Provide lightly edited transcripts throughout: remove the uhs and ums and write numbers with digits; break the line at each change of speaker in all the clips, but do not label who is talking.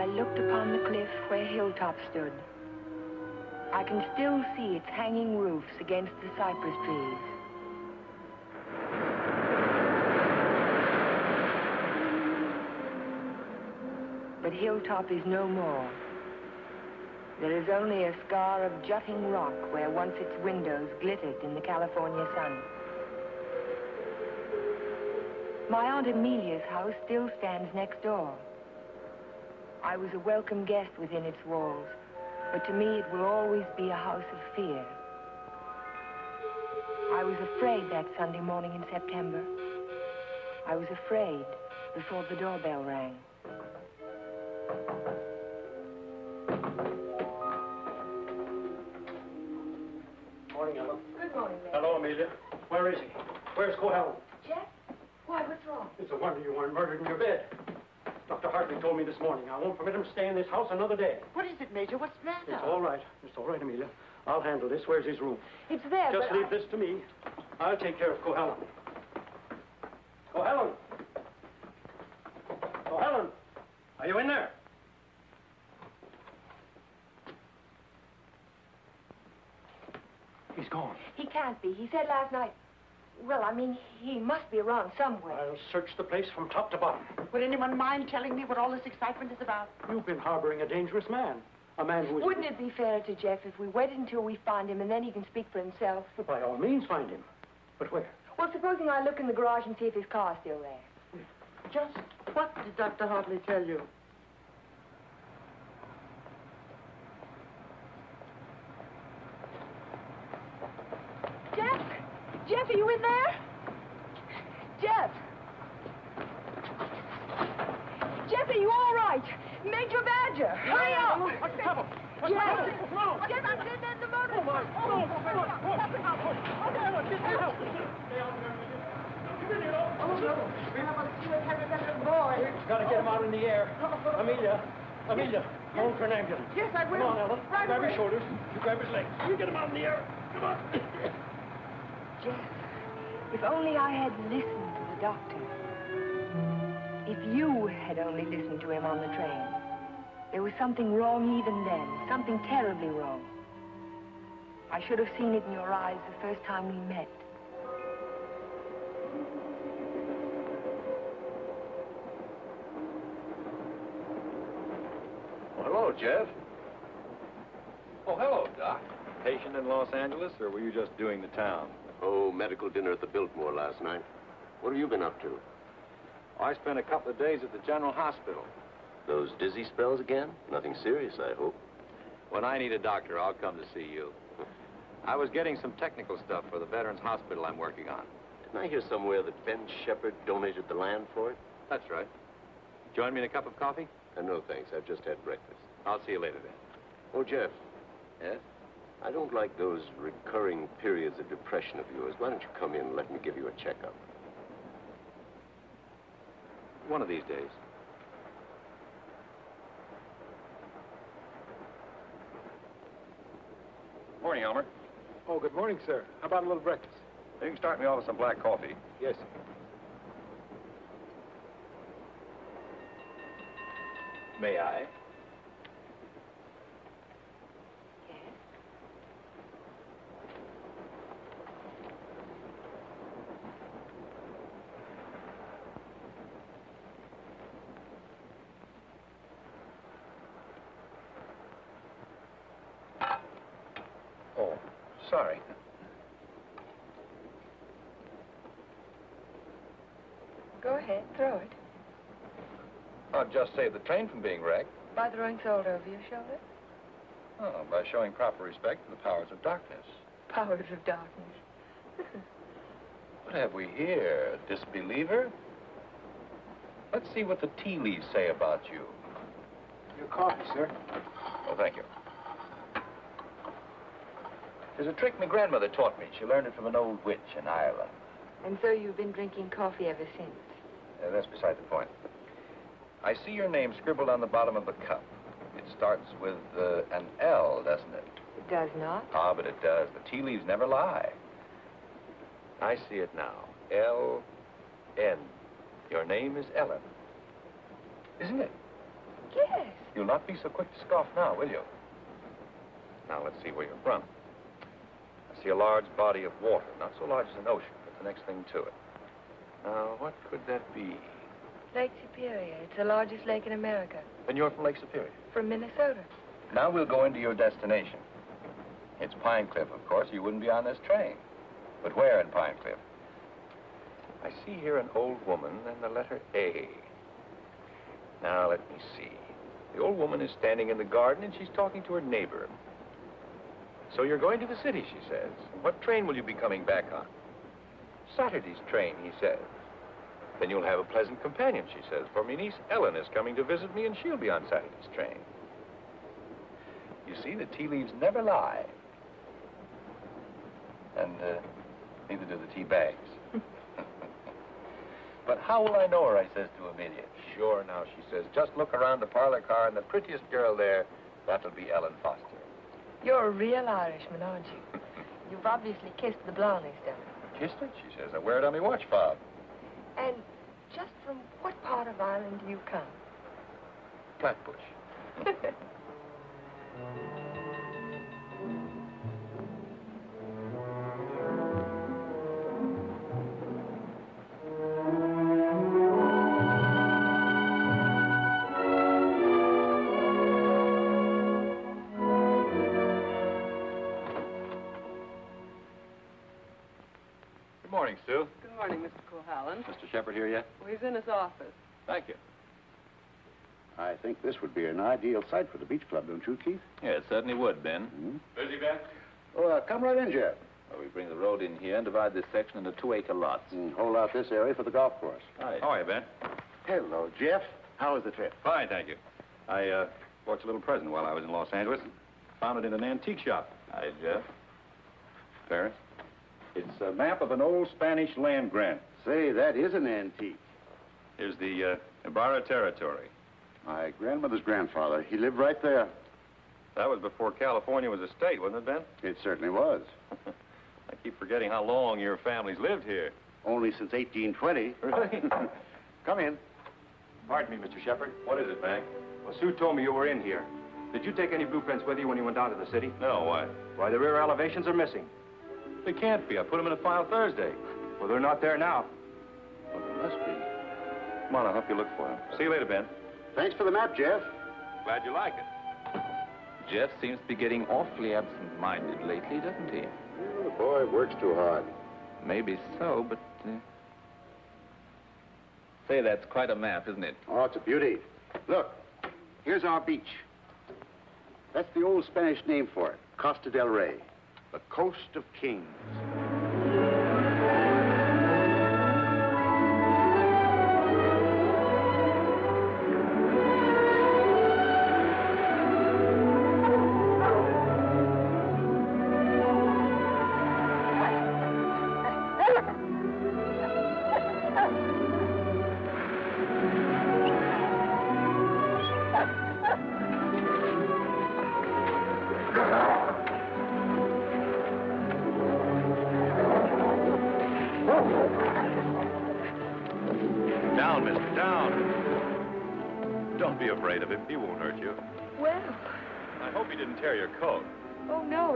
I looked upon the cliff where Hilltop stood. I can still see its hanging roofs against the cypress trees. But Hilltop is no more. There is only a scar of jutting rock where once its windows glittered in the California sun. My Aunt Amelia's house still stands next door. I was a welcome guest within its walls, but to me it will always be a house of fear. I was afraid that Sunday morning in September. I was afraid before the doorbell rang.
Morning, Ellen.
Good morning, Mary.
Hello, Amelia. Where is he? Where's Cohalan?
Jeff? Why, what's wrong?
It's a wonder you weren't murdered in your bed. Dr. Hartley told me this morning. I won't permit him to stay in this house another day.
What is it, Major? What's the matter?
It's all right. It's all right, Amelia. I'll handle this. Where's his room?
It's there,
Just leave this to me. I'll take care of Cohalan. Cohalan! Cohalan! Are you in there? He's gone.
He can't be. He said last night... Well, I mean, he must be around somewhere.
I'll search the place from top to bottom.
Would anyone mind telling me what all this excitement is about?
You've been harboring a dangerous man. A man who is...
Wouldn't it be fairer to Jeff if we waited until we find him and then he can speak for himself?
Well, by all means, find him. But where?
Well, supposing I look in the garage and see if his car's still there.
Just what did Dr. Hartley tell you?
Jeff? Jeff, are you in there? Jeff? Jeff, are you all right? Major Badger, hurry up!
What's the trouble?
Jeff! Jeff, I'm sitting in the motor.
Oh, my. Got to get him out in the air. Amelia, phone for an ambulance.
Yes, I will.
Come on, Ellen.
Right
grab
away.
his shoulders. You grab his legs. You get him out in the air. Come on.
Jeff, if only I had listened to the doctor. If you had only listened to him on the train. There was something wrong even then, something terribly wrong. I should have seen it in your eyes the first time we met.
Well, hello, Jeff. Oh, hello, Doc.
Patient in Los Angeles, or were you just doing the town?
Oh, medical dinner at the Biltmore last night. What have you been up to?
I spent a couple of days at the General Hospital.
Those dizzy spells again? Nothing serious, I hope.
When I need a doctor, I'll come to see you. I was getting some technical stuff for the Veterans Hospital I'm working on.
Didn't I hear somewhere that Ben Shepard donated the land for it?
That's right. Join me in a cup of coffee?
No, thanks. I've just had breakfast.
I'll see you later then.
Oh, Jeff,
Yes?
I don't like those recurring periods of depression of yours. Why don't you come in and let me give you a checkup?
One of these days. Morning, Elmer.
Oh, good morning, sir. How about a little breakfast?
You can start me off with some black coffee.
Yes.
May I?
Oh, sorry.
Go ahead, throw it.
I'll just save the train from being wrecked.
By throwing salt over your shoulder?
Oh, by showing proper respect to the powers of darkness.
Powers of darkness.
What have we here? A disbeliever? Let's see what the tea leaves say about you.
Your coffee, sir.
Oh, thank you. There's a trick my grandmother taught me. She learned it from an old witch in Ireland.
And so you've been drinking coffee ever since?
That's beside the point. I see your name scribbled on the bottom of the cup. It starts with an L, doesn't it?
It does not.
Ah, but it does. The tea leaves never lie. I see it now. L-N. Your name is Ellen. Isn't it?
Yes.
You'll not be so quick to scoff now, will you? Now, let's see where you're from. I see a large body of water. Not so large as an ocean, but the next thing to it. Now, what could that be?
Lake Superior. It's the largest lake in America.
Then you're from Lake Superior.
From Minnesota.
Now we'll go into your destination. It's Pine Cliff, of course. You wouldn't be on this train. But where in Pine Cliff? I see here an old woman and the letter A. Now, let me see. The old woman is standing in the garden and she's talking to her neighbor. So you're going to the city, she says. What train will you be coming back on? Saturday's train, he says. Then you'll have a pleasant companion, she says, for my niece Ellen is coming to visit me and she'll be on Saturday's train. You see, the tea leaves never lie. And neither do the tea bags. But how will I know her, I says to Amelia. Sure, now, she says, just look around the parlor car and the prettiest girl there, that'll be Ellen Foster.
You're a real Irishman, aren't you? You've obviously kissed the blonde down.
Kissed it, she says. I wear it on my watch fob.
And just from what part of Ireland do you come?
Flatbush. Good morning, Sue.
Good morning, Mr. Cohalan.
Mr. Shepard here yet?
Well, he's in his office.
Thank you.
I think this would be an ideal site for the beach club, don't you, Keith?
Yeah, it certainly would, Ben.
Mm-hmm.
Busy, Ben?
Oh, come right in, Jeff.
Well, we bring the road in here and divide this section into 2-acre lots.
And hold out this area for the golf course.
Hi.
How are you, Ben?
Hello, Jeff. How was the trip?
Fine, thank you. I bought you a little present while I was in Los Angeles. Found it in an antique shop.
Hi, Jeff.
Paris. It's a map of an old Spanish land grant.
Say, that is an antique.
Here's the Ibarra territory.
My grandmother's grandfather, he lived right there.
That was before California was a state, wasn't it, Ben?
It certainly was.
I keep forgetting how long your family's lived here.
Only since 1820.
Really?
Come in.
Pardon me, Mr. Shepard.
What is it, Mac?
Well, Sue told me you were in here. Did you take any blueprints with you when you went down to the city?
No, why?
Why, the rear elevations are missing.
They can't be. I put them in a file Thursday.
Well, they're not there now.
Well, there must be.
Come on, I'll help you look for them. See you later, Ben.
Thanks for the map, Jeff.
Glad you like it.
Jeff seems to be getting awfully absent-minded lately, doesn't he?
The boy works too hard.
Maybe so, but... Say, that's quite a map, isn't it?
Oh, it's a beauty. Look, here's our beach. That's the old Spanish name for it, Costa del Rey, the coast of kings.
Down, mister, down. Don't be afraid of him. He won't hurt you.
Well,
I hope he didn't tear your coat.
oh, no,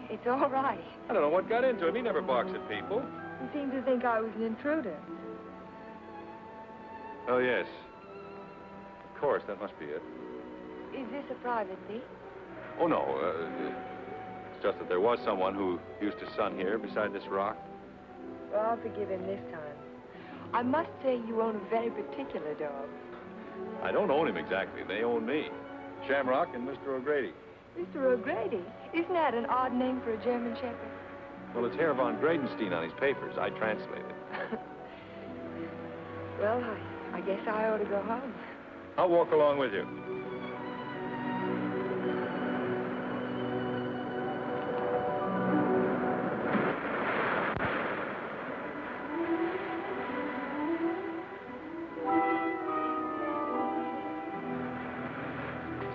it's all right.
I don't know what got into him. He never barks at people.
He seemed to think I was an intruder.
Oh, yes. Of course, that must be it.
Is this a private beach?
Oh, no. It's just that there was someone who used to sun here beside this rock.
Well, I'll forgive him this time. I must say you own a very particular dog.
I don't own him exactly. They own me. Shamrock and Mr. O'Grady.
Mr. O'Grady? Isn't that an odd name for a German Shepherd?
Well, it's Herr von Gradenstein on his papers. I translate it.
Well, I guess I ought to go home.
I'll walk along with you.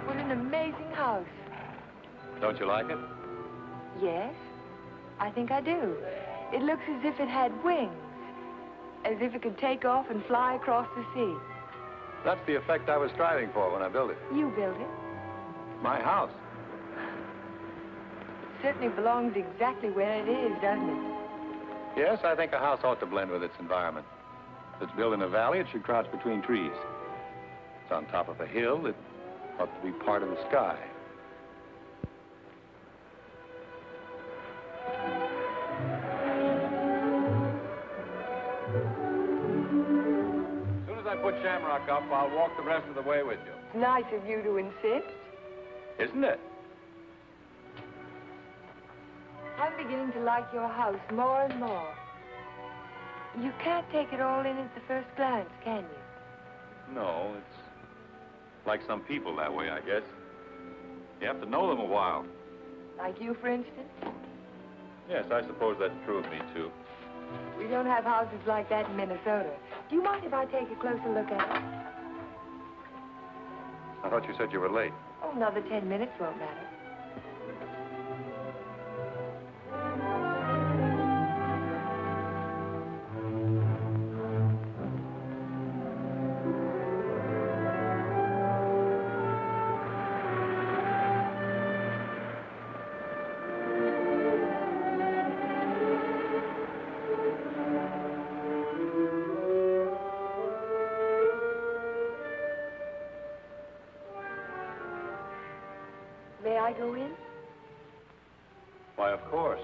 What an amazing house.
Don't you like it?
Yes, I think I do. It looks as if it had wings. As if it could take off and fly across the sea.
That's the effect I was striving for when I built it.
You built it.
My house.
It certainly belongs exactly where it is, doesn't it?
Yes, I think a house ought to blend with its environment. If it's built in a valley, it should crouch between trees. If it's on top of a hill, it ought to be part of the sky. As soon as I put Shamrock up, I'll walk the rest of the way with you.
It's nice of you to insist.
Isn't it?
I'm beginning to like your house more and more. You can't take it all in at the first glance, can you?
No, it's like some people that way, I guess. You have to know them a while.
Like you, for instance?
Yes, I suppose that's true of me, too.
We don't have houses like that in Minnesota. Do you mind if I take a closer look at it?
I thought you said you were late.
Oh, another 10 minutes won't matter. May I go in?
Why, of course.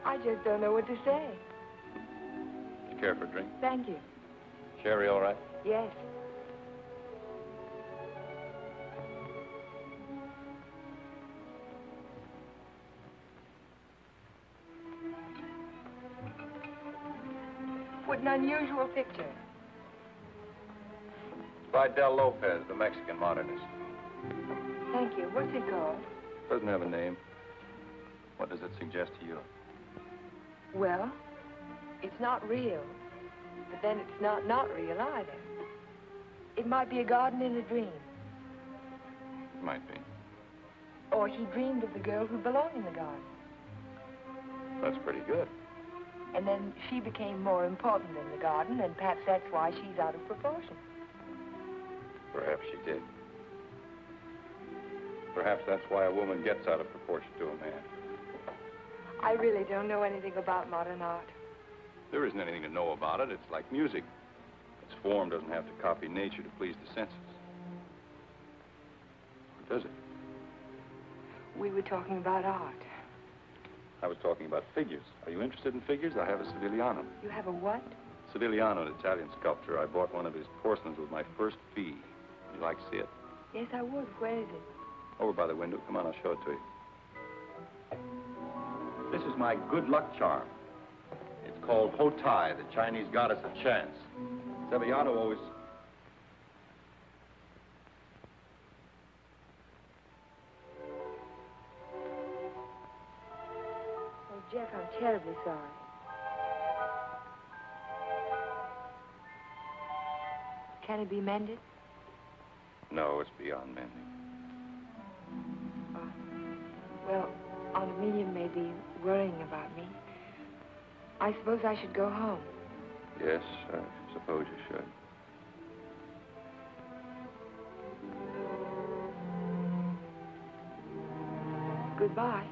I just don't know what to say.
You care for a drink?
Thank you.
Sherry, all right?
Yes. What an unusual picture.
It's by Del Lopez, the Mexican modernist.
Thank you. What's it called?
Doesn't have a name. What does it suggest to you?
Well, it's not real, but then it's not real either. It might be a garden in a dream.
Might be.
Or he dreamed of the girl who belonged in the garden.
That's pretty good.
And then she became more important than the garden, and perhaps that's why she's out of proportion.
Perhaps she did. Perhaps that's why a woman gets out of proportion to a man.
I really don't know anything about modern art.
There isn't anything to know about it. It's like music. Its form doesn't have to copy nature to please the senses. Or does it?
We were talking about art.
I was talking about figures. Are you interested in figures? I have a Sivigliano.
You have a what?
Sivigliano, an Italian sculptor. I bought one of his porcelains with my first fee. You'd like to see it?
Yes, I would. Where is it?
Over by the window. Come on, I'll show it to you. This is my good luck charm. It's called Hotai, the Chinese goddess of chance. Sevillano always...
Oh, Jeff, I'm terribly sorry. Can it be mended?
No, it's beyond mending.
Well, Aunt Amelia may be worrying about me. I suppose I should go home.
Yes, I suppose you should.
Goodbye.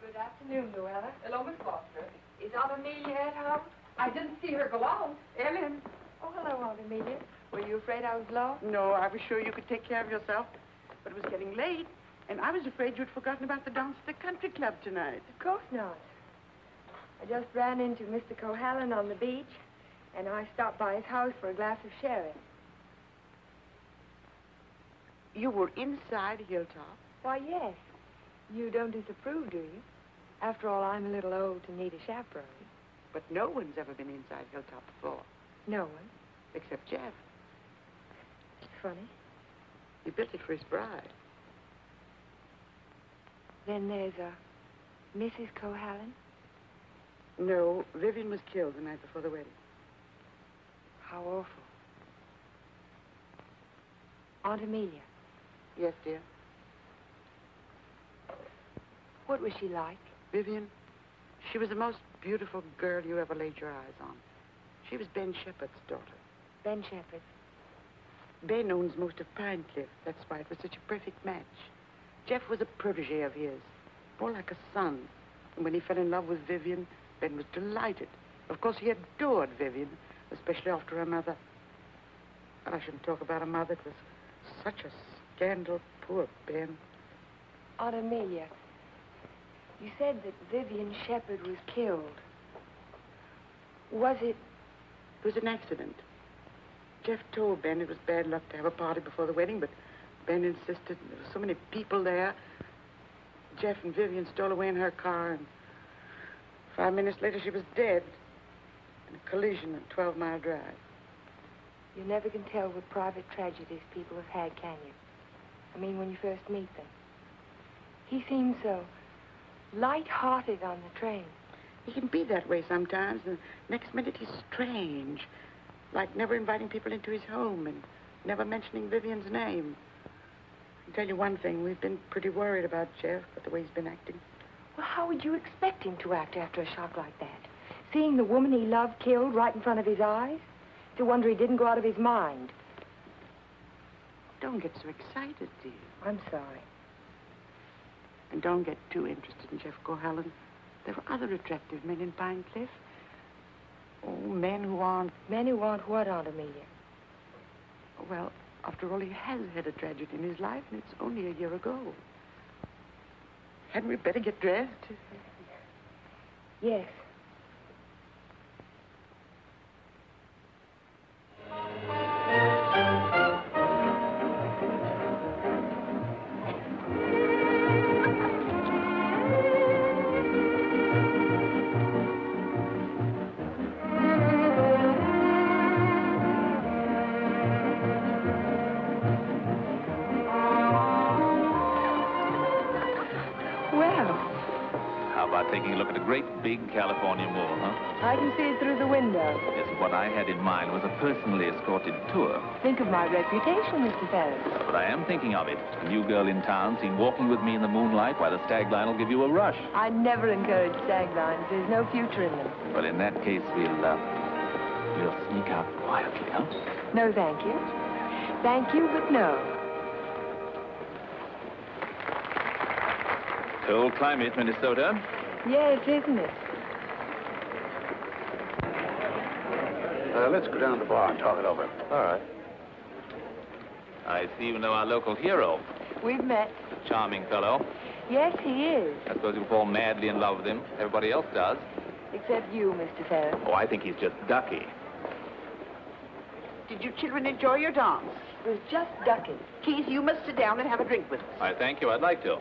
Good afternoon, Luella.
Hello, Miss Foster.
Is Aunt Amelia at home?
I didn't see her go out.
Ellen.
Oh, hello, Aunt Amelia. Were you afraid I was lost?
No, I was sure you could take care of yourself. But it was getting late, and I was afraid you'd forgotten about the dance at the country club tonight.
Of course not. I just ran into Mr. Cohalan on the beach, and I stopped by his house for a glass of sherry.
You were inside Hilltop?
Why, yes. You don't disapprove, do you? After all, I'm a little old to need a chaperone.
But no one's ever been inside Hilltop before,
No one.
except Jeff.
It's funny.
He built it for his bride.
Then there's a Mrs. Cohalan.
No, Vivian was killed the night before the wedding.
How awful. Aunt Amelia.
Yes, dear.
What was she like?
Vivian, she was the most beautiful girl you ever laid your eyes on. She was Ben Shepherd's daughter.
Ben Shepherd.
Ben owns most of Pine Cliff. That's why it was such a perfect match. Jeff was a protege of his, more like a son. And when he fell in love with Vivian, Ben was delighted. Of course, he adored Vivian, especially after her mother. Well, I shouldn't talk about her mother. It was such a scandal. Poor Ben.
Aunt Amelia, you said that Vivian Shepherd was killed. Was it?
It was an accident. Jeff told Ben it was bad luck to have a party before the wedding, but Ben insisted. There were so many people there. Jeff and Vivian stole away in her car, and 5 minutes later she was dead in a collision at 12-Mile Drive.
You never can tell what private tragedies people have had, can you? I mean, when you first meet them. He seemed so light-hearted on the train.
He can be that way sometimes, and next minute he's strange, like never inviting people into his home and never mentioning Vivian's name. I can tell you one thing, we've been pretty worried about Jeff, but the way he's been acting.
Well, how would you expect him to act after a shock like that? Seeing the woman he loved killed right in front of his eyes? It's a wonder he didn't go out of his mind.
Don't get so excited, dear.
I'm sorry.
And don't get too interested in Jeff Cohalan. There are other attractive men in Pine Cliff. Oh, men who aren't...
Men who aren't what, Aunt Amelia?
Well, after all, he has had a tragedy in his life, and it's only a year ago. Hadn't we better get dressed?
Yes.
Taking a look at a great big California mall, huh?
I can see it through the window.
Yes, what I had in mind was a personally escorted tour.
Think of my reputation, Mr. Ferris.
But I am thinking of it. A new girl in town seen walking with me in the moonlight, why the stag line will give you a rush.
I never encourage stag lines. There's no future in them.
Well, in that case, we'll sneak out quietly, huh?
No, thank you. Thank you, but no.
Cold climate, Minnesota.
Yes, isn't it?
Let's go down to the bar and talk it over.
All right. I see you know our local hero.
We've met.
Charming fellow.
Yes, he is.
I suppose you fall madly in love with him. Everybody else does.
Except you, Mr. Ferris.
Oh, I think he's just ducky.
Did you children enjoy your dance?
It was just ducking.
Keith, you must sit down and have a drink with us.
I thank you. I'd like to.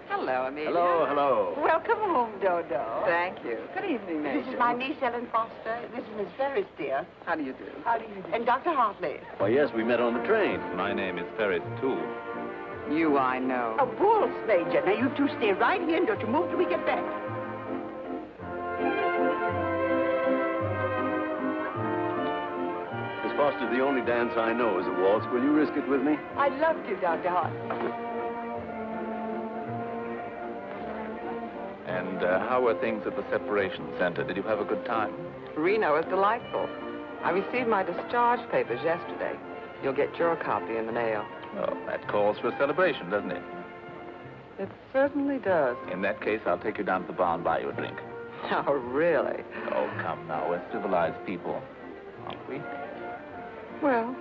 Hello, Amelia.
Hello, hello.
Welcome home, Dodo. Thank you. Good evening, Major. This is my niece, Ellen Foster. This is Miss Ferris, dear. How do you do?
How do you do?
And Dr. Hartley.
Why, yes, we met on the train.
My name is Ferris, too.
You, I know. A bulls, Major. Now, you two stay right here and don't you move till we get back.
Miss Foster, the only dance I know is a waltz. Will you risk it with me?
I'd love to, Dr. Hartley.
And how were things at the separation center? Did you have a good time?
Reno was delightful. I received my discharge papers yesterday. You'll get your copy in the mail.
Oh, that calls for a celebration, doesn't it?
It certainly does.
In that case, I'll take you down to the bar and buy you a drink.
Oh, really?
Oh, come now. We're civilized people, aren't we?
Well,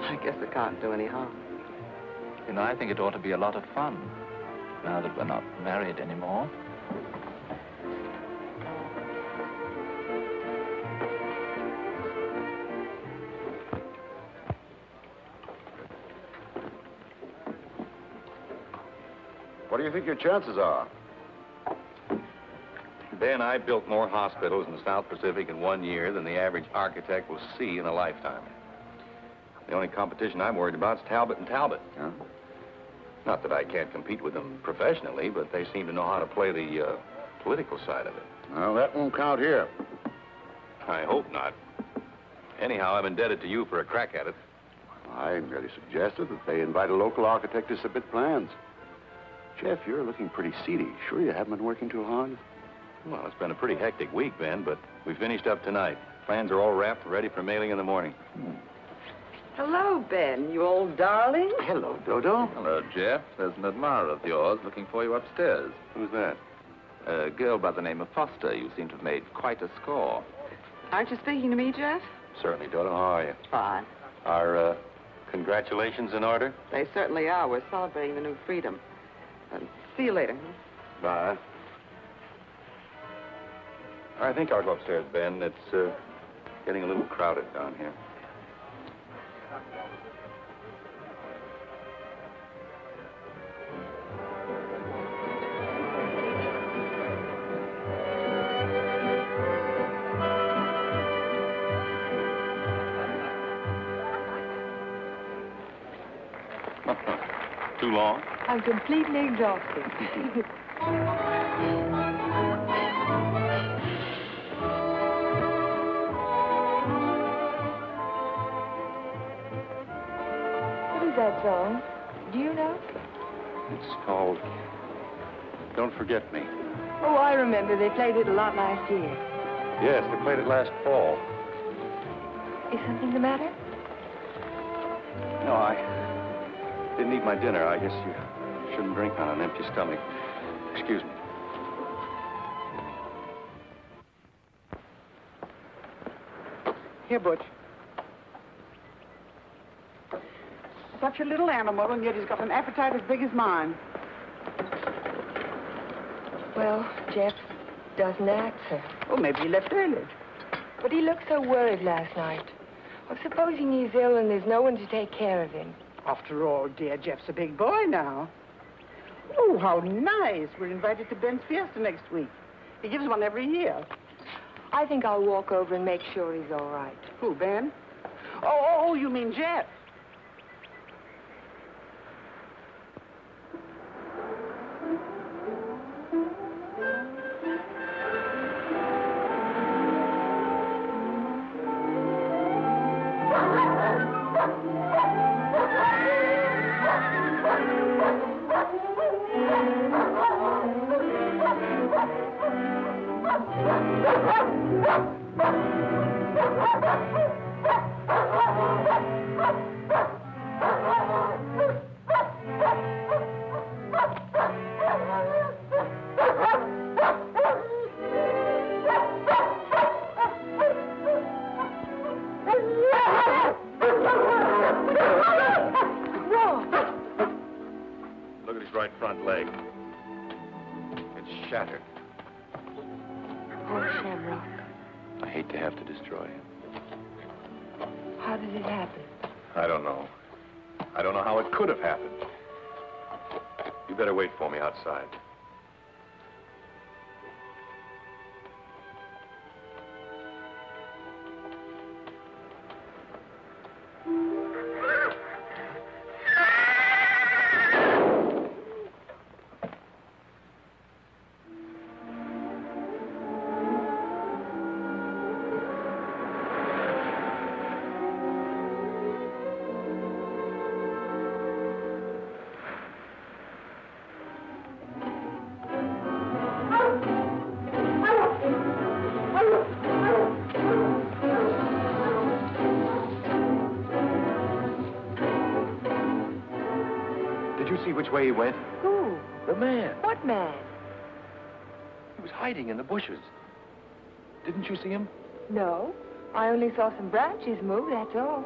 I guess it can't do any harm.
You know, I think it ought to be a lot of fun, now that we're not married anymore.
What do you think your chances are?
Ben, I built more hospitals in the South Pacific in 1 year than the average architect will see in a lifetime. The only competition I'm worried about is Talbot and Talbot.
Huh?
Not that I can't compete with them professionally, but they seem to know how to play the political side of it.
Well, that won't count here.
I hope not. Anyhow, I'm indebted to you for a crack at it.
I merely suggested that they invite a local architect to submit plans. Jeff, you're looking pretty seedy. Sure you haven't been working too hard?
Well, it's been a pretty hectic week, Ben, but we finished up tonight. Plans are all wrapped and ready for mailing in the morning.
Hello, Ben, you old darling.
Hello, Dodo.
Hello, Jeff. There's an admirer of yours looking for you upstairs.
Who's that?
A girl by the name of Foster. You seem to have made quite a score.
Aren't you speaking to me, Jeff?
Certainly, Dodo. How are you?
Fine.
Are, congratulations in order?
They certainly are. We're celebrating the new freedom. See you later.
Bye. I think I'll go upstairs, Ben. It's, getting a little crowded down here. Too long?
I'm completely exhausted. What is that song? Do you know?
It's called Don't Forget Me.
Oh, I remember. They played it a lot last year.
Yes, they played it last fall.
Is something the matter?
No, I didn't eat my dinner. I guess you shouldn't drink on an empty stomach. Excuse me.
Here, Butch. Such a little animal, and yet he's got an appetite as big as mine.
Well, Jeff doesn't answer.
Oh, maybe he left early.
But he looked so worried last night. Well, supposing he's ill and there's no one to take care of him.
After all, dear, Jeff's a big boy now. Oh, how nice. We're invited to Ben's fiesta next week. He gives one every year.
I think I'll walk over and make sure he's all right.
Who, Ben? Oh, you mean Jeff?
Look at his right front leg. It's shattered.
Oh, Shamrock.
I hate to have to destroy him.
How did it happen?
I don't know. I don't know how it could have happened. You better wait for me outside. Which way he went?
Who?
The man.
What man?
He was hiding in the bushes. Didn't you see him?
No. I only saw some branches move, that's all.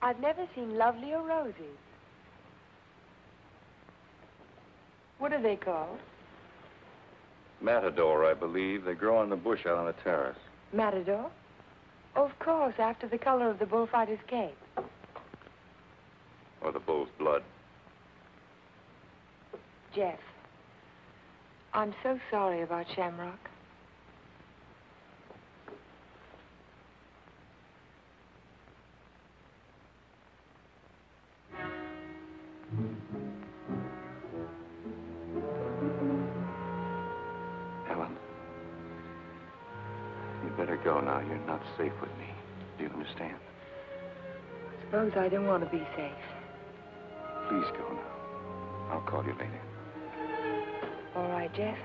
I've never seen lovelier roses. What are they called?
Matador, I believe. They grow on the bush out on the terrace.
Matador? Oh, of course, after the color of the bullfighter's cape.
Or the bull's blood.
Jeff, I'm so sorry about Shamrock.
Helen, you better go now. You're not safe with me. Do you understand?
Suppose I don't want to be safe.
Please go now. I'll call you later.
All right, Jeff.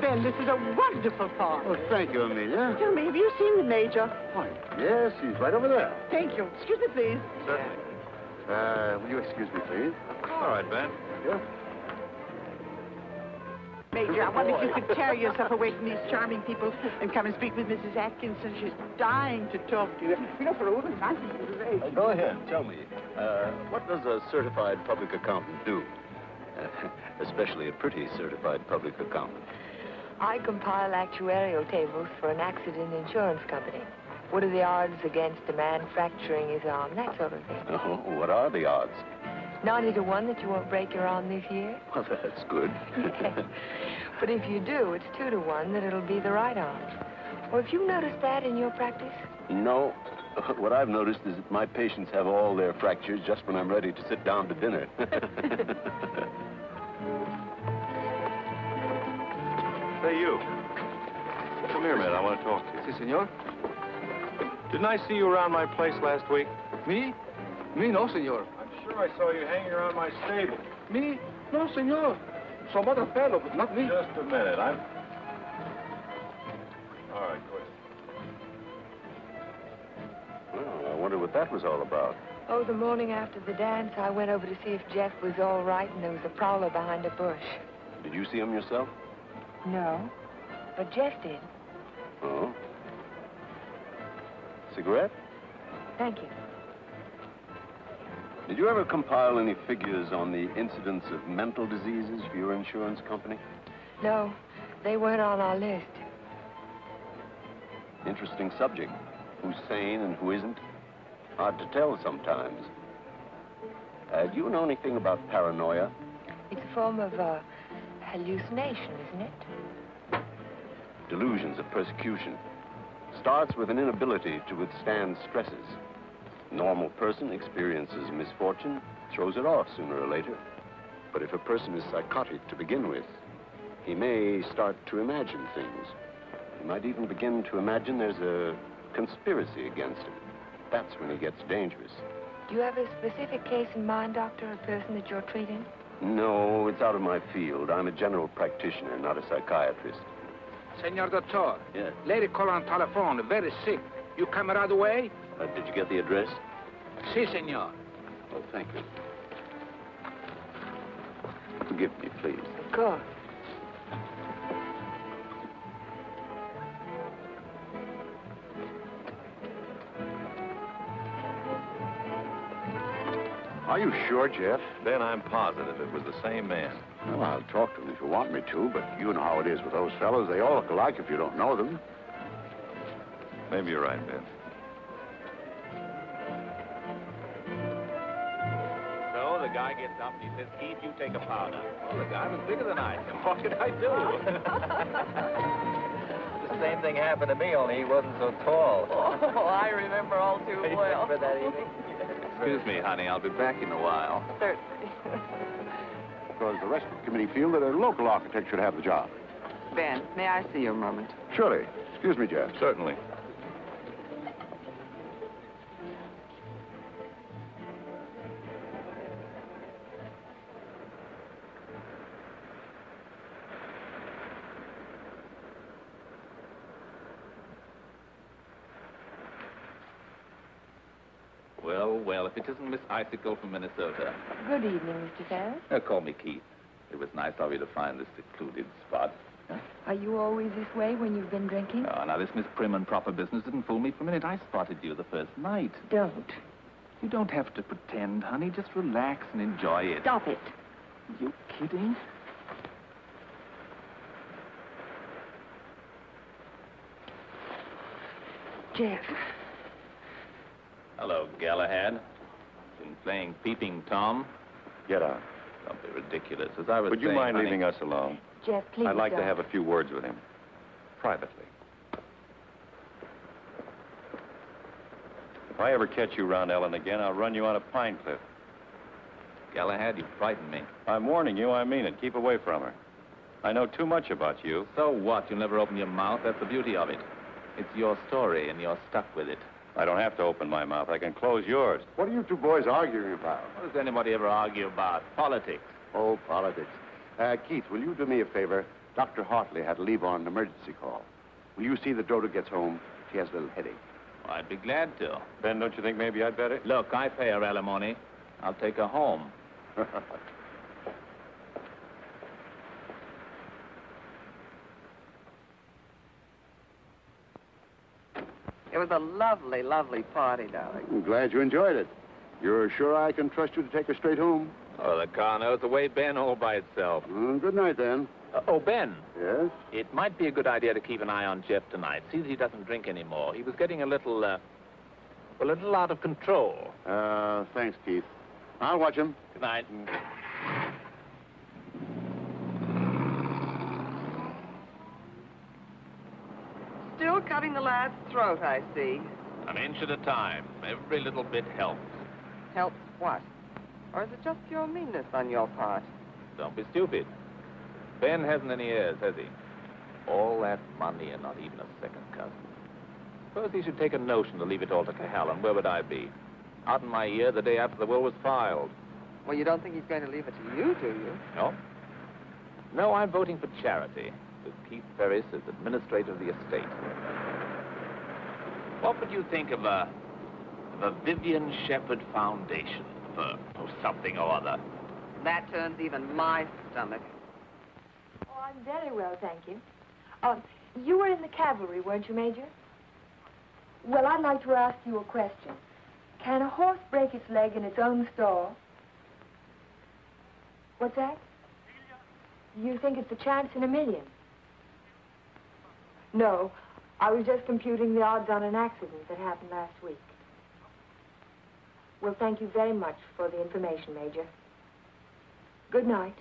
Ben, this is a wonderful farm.
Oh, thank you, Amelia.
Tell me, have you seen the Major?
Why, yes, he's right over there.
Thank you. Excuse me, please.
Certainly.
Will you excuse me, please?
All right, Ben.
Yeah.
Major, I wonder if you could carry yourself away from these charming people and come and speak with Mrs. Atkinson. She's dying to talk to you. You know, for all the nonsense of the age.
Go ahead, tell me. What does a certified public accountant do? Especially a pretty certified public accountant.
I compile actuarial tables for an accident insurance company. What are the odds against a man fracturing his arm? That sort of thing.
Oh, what are the odds?
90 to 1 that you won't break your arm this year.
Well, that's good.
But if you do, it's 2 to 1 that it'll be the right arm. Well, have you noticed that in your practice?
No. What I've noticed is that my patients have all their fractures just when I'm ready to sit down to dinner.
Say, you. Come here a minute. I want to talk to you.
Si, senor.
Didn't I see you around my place last week?
Me? Me, no, senor.
I'm sure I saw you hanging around my stable.
Me? No, senor. Some other fellow, but not me.
Just a minute. All right, go ahead.
Well, I wonder what that was all about.
Oh, the morning after the dance, I went over to see if Jeff was all right, and there was a prowler behind a bush.
Did you see him yourself?
No, but Jeff did.
Oh. Cigarette?
Thank you.
Did you ever compile any figures on the incidence of mental diseases for your insurance company?
No, they weren't on our list.
Interesting subject. Who's sane and who isn't? Hard to tell sometimes. Do you know anything about paranoia?
It's a form of hallucination, isn't it?
Delusions of persecution. Starts with an inability to withstand stresses. Normal person experiences misfortune, throws it off sooner or later. But if a person is psychotic to begin with, he may start to imagine things. He might even begin to imagine there's a conspiracy against him. That's when he gets dangerous.
Do you have a specific case in mind, Doctor, a person that you're treating?
No, it's out of my field. I'm a general practitioner, not a psychiatrist.
Senor Doctor.
Yes?
Lady call on telephone, very sick. You come right away?
Did you get the address?
Si, senor.
Oh, thank you. Forgive me, please.
Of course.
Are you sure, Jeff?
Ben, I'm positive it was the same man.
Well, I'll talk to him if you want me to, but you know how it is with those fellows. They all look alike if you don't know them.
Maybe you're right, Ben.
So the guy gets up and he says, Keith, you take a powder. Well, the guy was bigger than I am. What could I do?
The same thing happened to me, only he wasn't so tall.
Oh, I remember all too well.
Remember that evening?
Excuse me, honey. I'll be back in a while.
Certainly.
Because the rest of the committee feel that a local architect should have the job.
Ben, may I see you a moment?
Surely. Excuse me, Jeff.
Certainly.
Well, if it isn't Miss Icicle from Minnesota.
Good evening, Mr. Ferris.
Call me Keith. It was nice of you to find this secluded spot.
Are you always this way when you've been drinking?
Oh, now, this Miss Prim and Proper business didn't fool me for a minute. I spotted you the first night.
Don't.
You don't have to pretend, honey. Just relax and enjoy it.
Stop it.
You kidding?
Jeff.
Hello, Galahad. Been playing Peeping Tom?
Get out.
Don't be ridiculous. As I was
Would you
saying,
mind
honey,
leaving us alone?
Jeff, please
I'd like to
don't.
have a few words with him. Privately. If I ever catch you around Ellen again, I'll run you on a pine cliff.
Galahad, you frightened me.
I'm warning you, I mean it. Keep away from her. I know too much about you.
So what? You'll never open your mouth. That's the beauty of it. It's your story, and you're stuck with it.
I don't have to open my mouth. I can close yours.
What are you two boys arguing about?
What does anybody ever argue about? Politics.
Oh, politics. Keith, will you do me a favor? Dr. Hartley had to leave on an emergency call. Will you see that Dodo gets home? She has a little headache.
Well, I'd be glad to.
Ben, don't you think maybe I'd better?
Look, I pay her alimony. I'll take her home.
It was a lovely, lovely party, darling.
I'm glad you enjoyed it. You're sure I can trust you to take her straight home?
Oh, the car knows the way, Ben, all by itself.
Good night, then.
Oh, Ben.
Yes?
It might be a good idea to keep an eye on Jeff tonight. See that he doesn't drink anymore. He was getting a little out of control.
Thanks, Keith. I'll watch him.
Good night.
Still cutting the lad's throat, I see.
An inch at a time. Every little bit helps.
Helps what? Or is it just pure meanness on your part?
Don't be stupid. Ben hasn't any heirs, has he? All that money and not even a second cousin. Suppose he should take a notion to leave it all to Cohalan. Where would I be? Out in my ear the day after the will was filed.
Well, you don't think he's going to leave it to you, do you?
No? No, I'm voting for charity, with Keith Ferris as administrator of the estate. What would you think of a Vivian Shepherd Foundation for something or other?
That turns even my stomach.
Oh, I'm very well, thank you. You were in the cavalry, weren't you, Major? Well, I'd like to ask you a question. Can a horse break its leg in its own stall? What's that? You think it's a chance in a million? No, I was just computing the odds on an accident that happened last week. Well, thank you very much for the information, Major. Good night.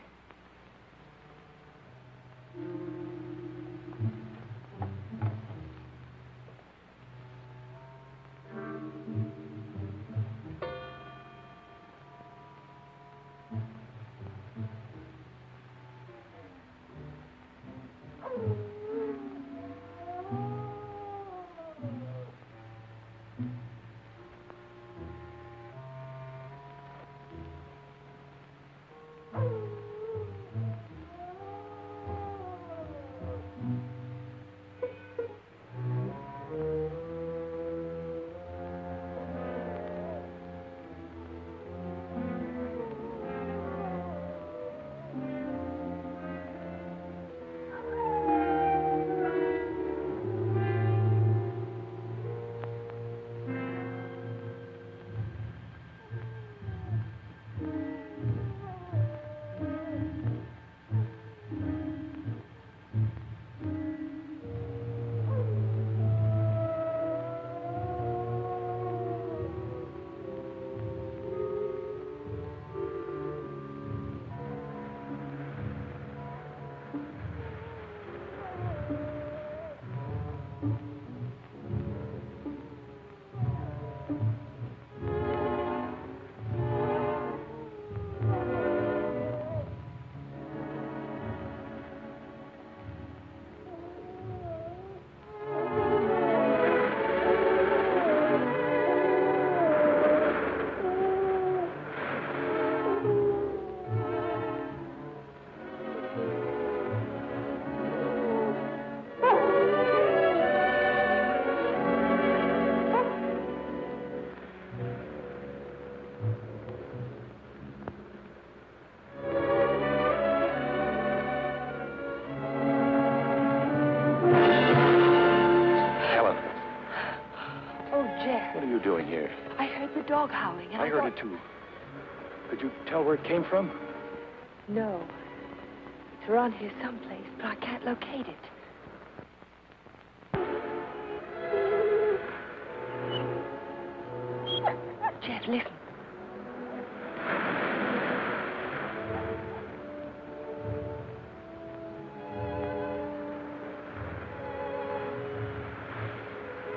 howling. And
I heard it too. Could you tell where it came from?
No. It's around here someplace, but I can't locate it. Jeff, listen.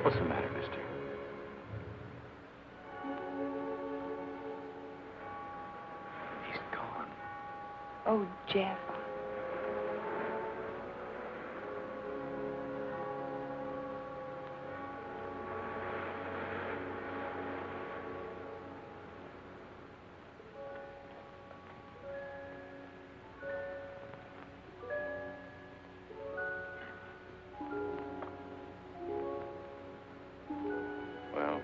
What's the matter, mister? He's gone.
Oh, Jeff.
Well,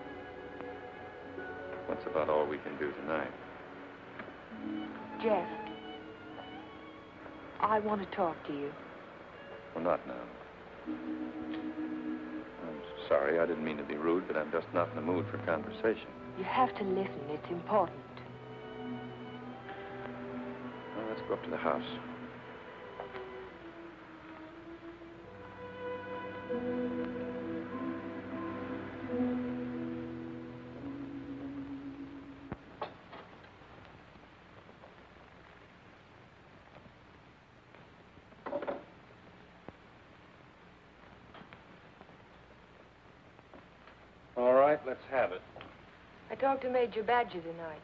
that's about all we can do tonight.
Jeff, I want to talk to you.
Well, not now. I'm sorry, I didn't mean to be rude, but I'm just not in the mood for conversation.
You have to listen. It's important.
Well, let's go up to the house.
All right, let's have it.
I talked to Major Badger tonight.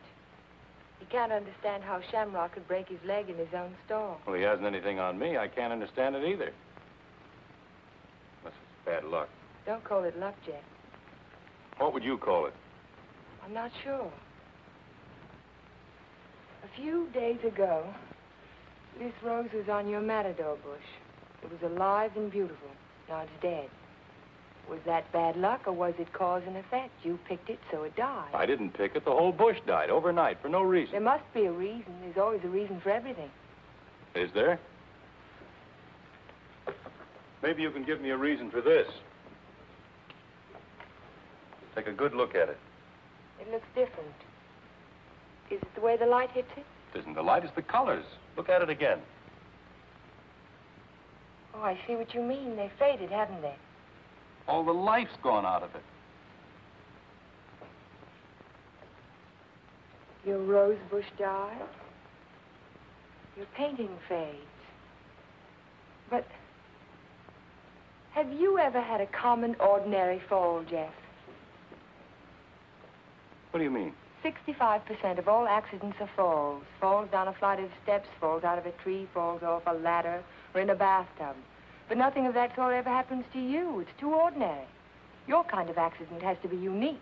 He can't understand how Shamrock could break his leg in his own stall.
Well, he hasn't anything on me. I can't understand it either. Unless it's bad luck.
Don't call it luck, Jeff.
What would you call it?
I'm not sure. A few days ago, this rose was on your matador bush. It was alive and beautiful. Now it's dead. Was that bad luck, or was it cause and effect? You picked it, so it died.
I didn't pick it. The whole bush died overnight for no reason.
There must be a reason. There's always a reason for everything.
Is there? Maybe you can give me a reason for this. Take a good look at it.
It looks different. Is it the way the light hits it?
It isn't the light, it's the colors. Look at it again.
Oh, I see what you mean. They faded, haven't they?
All the life's gone out of it.
Your rose bush died. Your painting fades. But have you ever had a common, ordinary fall, Jeff?
What do you mean?
65% of all accidents are falls. Falls down a flight of steps, falls out of a tree, falls off a ladder, or in a bathtub. But nothing of that sort ever happens to you. It's too ordinary. Your kind of accident has to be unique.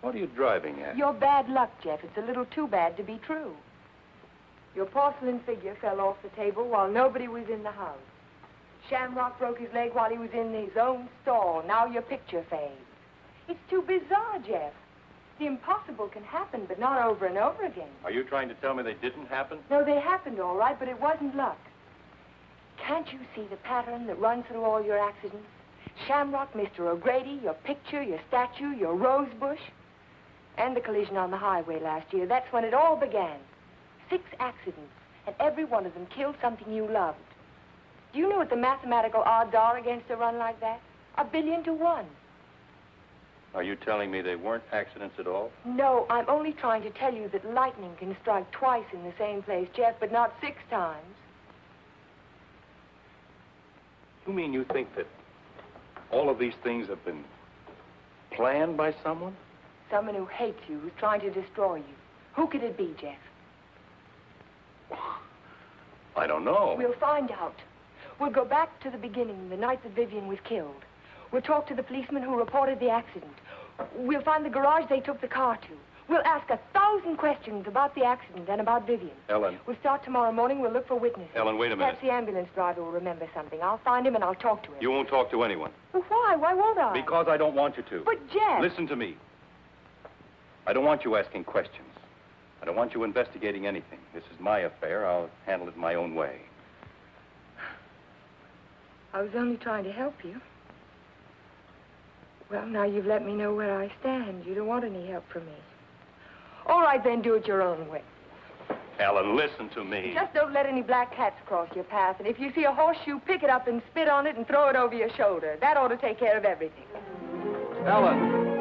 What are you driving at?
Your bad luck, Jeff. It's a little too bad to be true. Your porcelain figure fell off the table while nobody was in the house. Shamrock broke his leg while he was in his own stall. Now your picture fades. It's too bizarre, Jeff. The impossible can happen, but not over and over again.
Are you trying to tell me they didn't happen?
No, they happened all right, but it wasn't luck. Can't you see the pattern that runs through all your accidents? Shamrock, Mr. O'Grady, your picture, your statue, your rose bush, and the collision on the highway last year. That's when it all began. 6 accidents, and every one of them killed something you loved. Do you know what the mathematical odds are against a run like that? 1 billion to 1.
Are you telling me they weren't accidents at all?
No, I'm only trying to tell you that lightning can strike twice in the same place, Jeff, but not 6 times.
You mean you think that all of these things have been planned by someone?
Someone who hates you, who's trying to destroy you. Who could it be, Jeff?
I don't know.
We'll find out. We'll go back to the beginning, the night that Vivian was killed. We'll talk to the policeman who reported the accident. We'll find the garage they took the car to. We'll ask 1,000 questions about the accident and about Vivian.
Ellen.
We'll start tomorrow morning. We'll look for witnesses.
Ellen, wait a minute.
Perhaps the ambulance driver will remember something. I'll find him and I'll talk to him.
You won't talk to anyone.
Well, why? Why won't I?
Because I don't want you to.
But, Jeff...
Listen to me. I don't want you asking questions. I don't want you investigating anything. This is my affair. I'll handle it my own way.
I was only trying to help you. Well, now you've let me know where I stand. You don't want any help from me. All right, then, do it your own way.
Ellen, listen to me.
Just don't let any black cats cross your path. And if you see a horseshoe, pick it up and spit on it and throw it over your shoulder. That ought to take care of everything.
Ellen.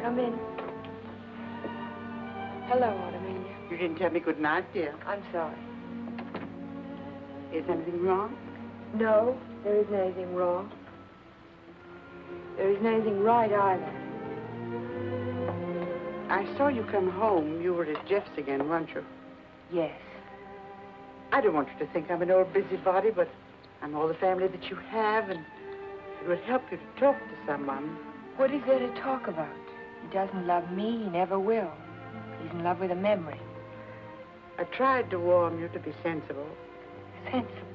Come in. Hello, Aunt Amelia.
You didn't tell me good night, dear.
I'm sorry.
Is anything wrong?
No, there isn't anything wrong. There isn't anything right either.
I saw you come home. You were at Jeff's again, weren't you?
Yes.
I don't want you to think I'm an old busybody, but I'm all the family that you have, and it would help you to talk to someone.
What is there to talk about? He doesn't love me. He never will. He's in love with a memory.
I tried to warn you to be sensible.
Sensible.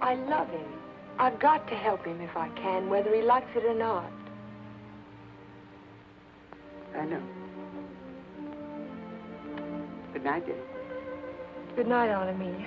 I love him. I've got to help him if I can, whether he likes it or not.
I know. Good night, dear.
Good night, Aunt Amelia.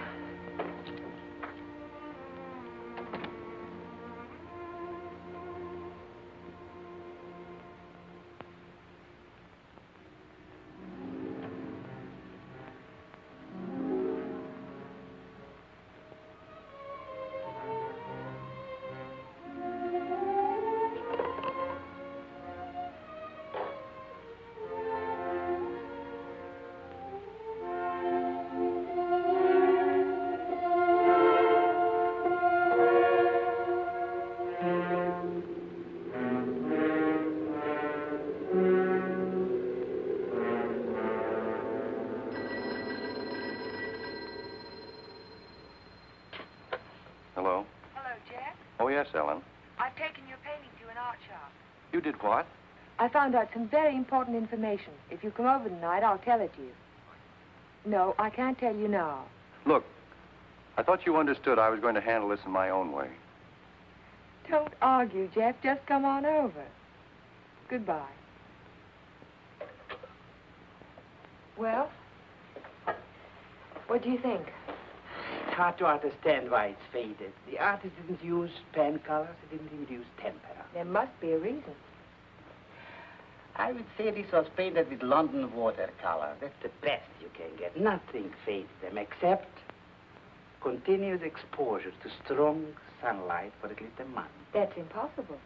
Hello?
Hello, Jeff.
Oh, yes, Ellen.
I've taken your painting to an art shop.
You did what?
I found out some very important information. If you come over tonight, I'll tell it to you. No, I can't tell you now.
Look, I thought you understood I was going to handle this in my own way.
Don't argue, Jeff. Just come on over. Goodbye. Well, what do you think?
It's hard to understand why it's faded. The artist didn't use pen colors, he didn't even use tempera.
There must be a reason.
I would say this was painted with London watercolor. That's the best you can get. Nothing fades them except continuous exposure to strong sunlight for at least a month.
That's impossible.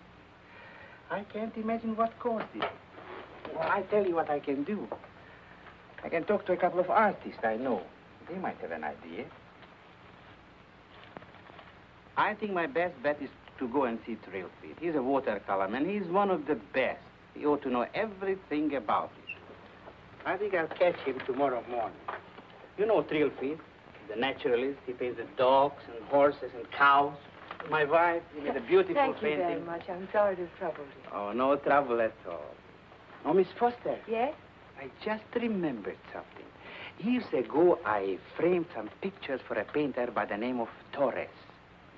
I can't imagine what caused it. Well, I tell you what I can do. I can talk to a couple of artists I know. They might have an idea. I think my best bet is to go and see Trilfield. He's a watercolor man. He's one of the best. He ought to know everything about it. I think I'll catch him tomorrow morning. You know Trilfield, the naturalist. He paints the dogs and horses and cows. My wife, he made a beautiful
Thank you
painting.
very much. I'm sorry to have troubled you.
Oh, no trouble at all. Oh, Miss Foster.
Yes?
I just remembered something. Years ago, I framed some pictures for a painter by the name of Torres,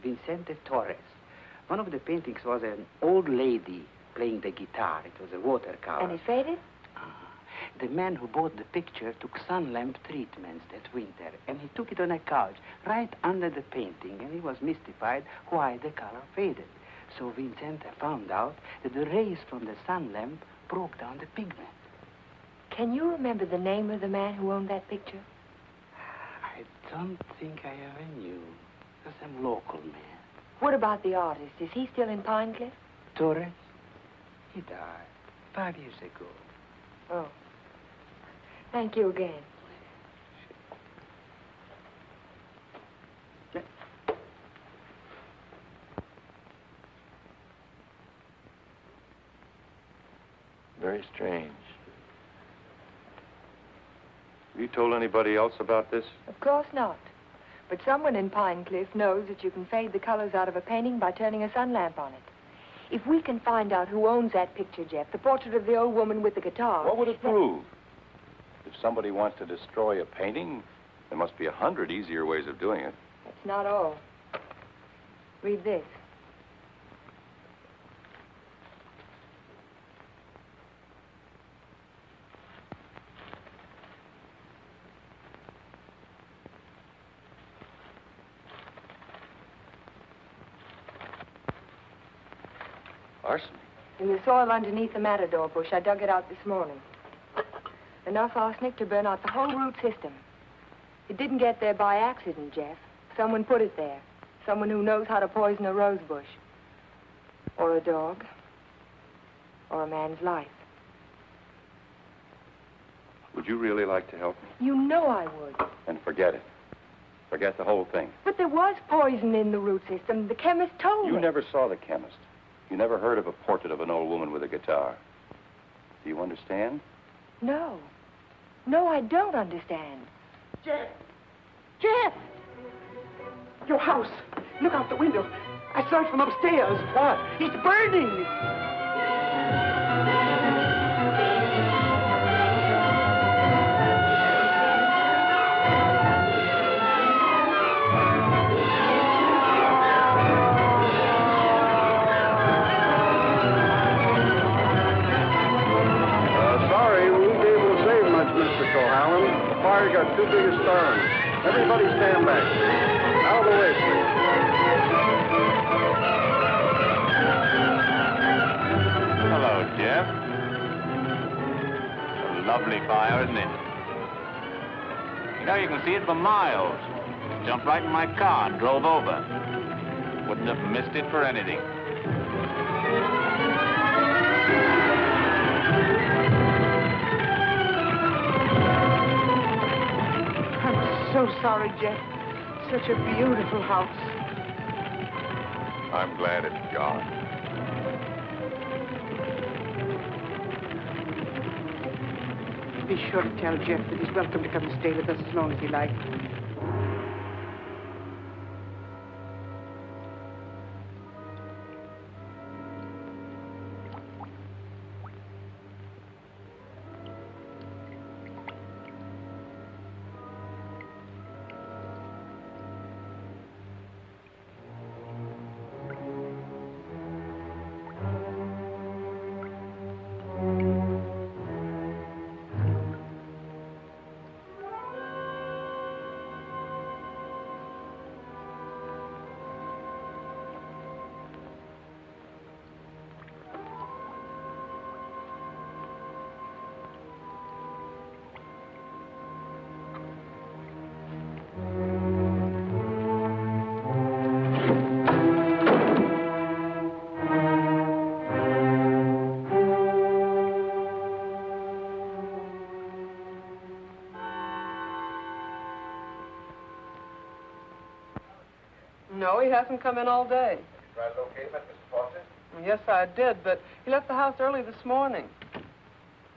Vicente Torres. One of the paintings was an old lady playing the guitar. It was a watercolor.
And it faded?
The man who bought the picture took sun lamp treatments that winter, and he took it on a couch right under the painting, and he was mystified why the color faded. So Vicente found out that the rays from the sun lamp broke down the pigment.
Can you remember the name of the man who owned that picture?
I don't think I ever knew. It was some local man.
What about the artist? Is he still in Pine Cliff?
Torres? He died 5 years ago.
Oh. Thank you again.
Very strange. Have you told anybody else about this?
Of course not. But someone in Pine Cliff knows that you can fade the colors out of a painting by turning a sun lamp on it. If we can find out who owns that picture, Jeff, the portrait of the old woman with the guitar...
What would it prove? If somebody wants to destroy a painting, there must be 100 easier ways of doing it.
That's not all. Read this.
Arsenic?
In the soil underneath the matador bush, I dug it out this morning. Enough arsenic to burn out the whole root system. It didn't get there by accident, Jeff. Someone put it there. Someone who knows how to poison a rose bush. Or a dog. Or a man's life.
Would you really like to help me?
You know I would.
Then forget it. Forget the whole thing.
But there was poison in the root system. The chemist told me.
You never saw the chemist. You never heard of a portrait of an old woman with a guitar. Do you understand?
No. No, I don't understand.
Jeff! Jeff! Your house. Look out the window. I saw it from upstairs.
What?
It's burning.
Sorry, we won't be able to save much, Mr. Cohalan. The fire's got too big a stern. Everybody stand back. Out of the way, please.
Hello, Jeff. A lovely fire, isn't it? You know, you can see it for miles. Jumped right in my car and drove over. Wouldn't have missed it for anything.
I'm so sorry, Jeff. Such a beautiful house.
I'm glad it's gone.
Be sure to tell Jeff that he's welcome to come and stay with us as long as he likes.
No, he hasn't come in all day.
Tried to locate him at Mr. Foster?
Yes, I did, but he left the house early this morning.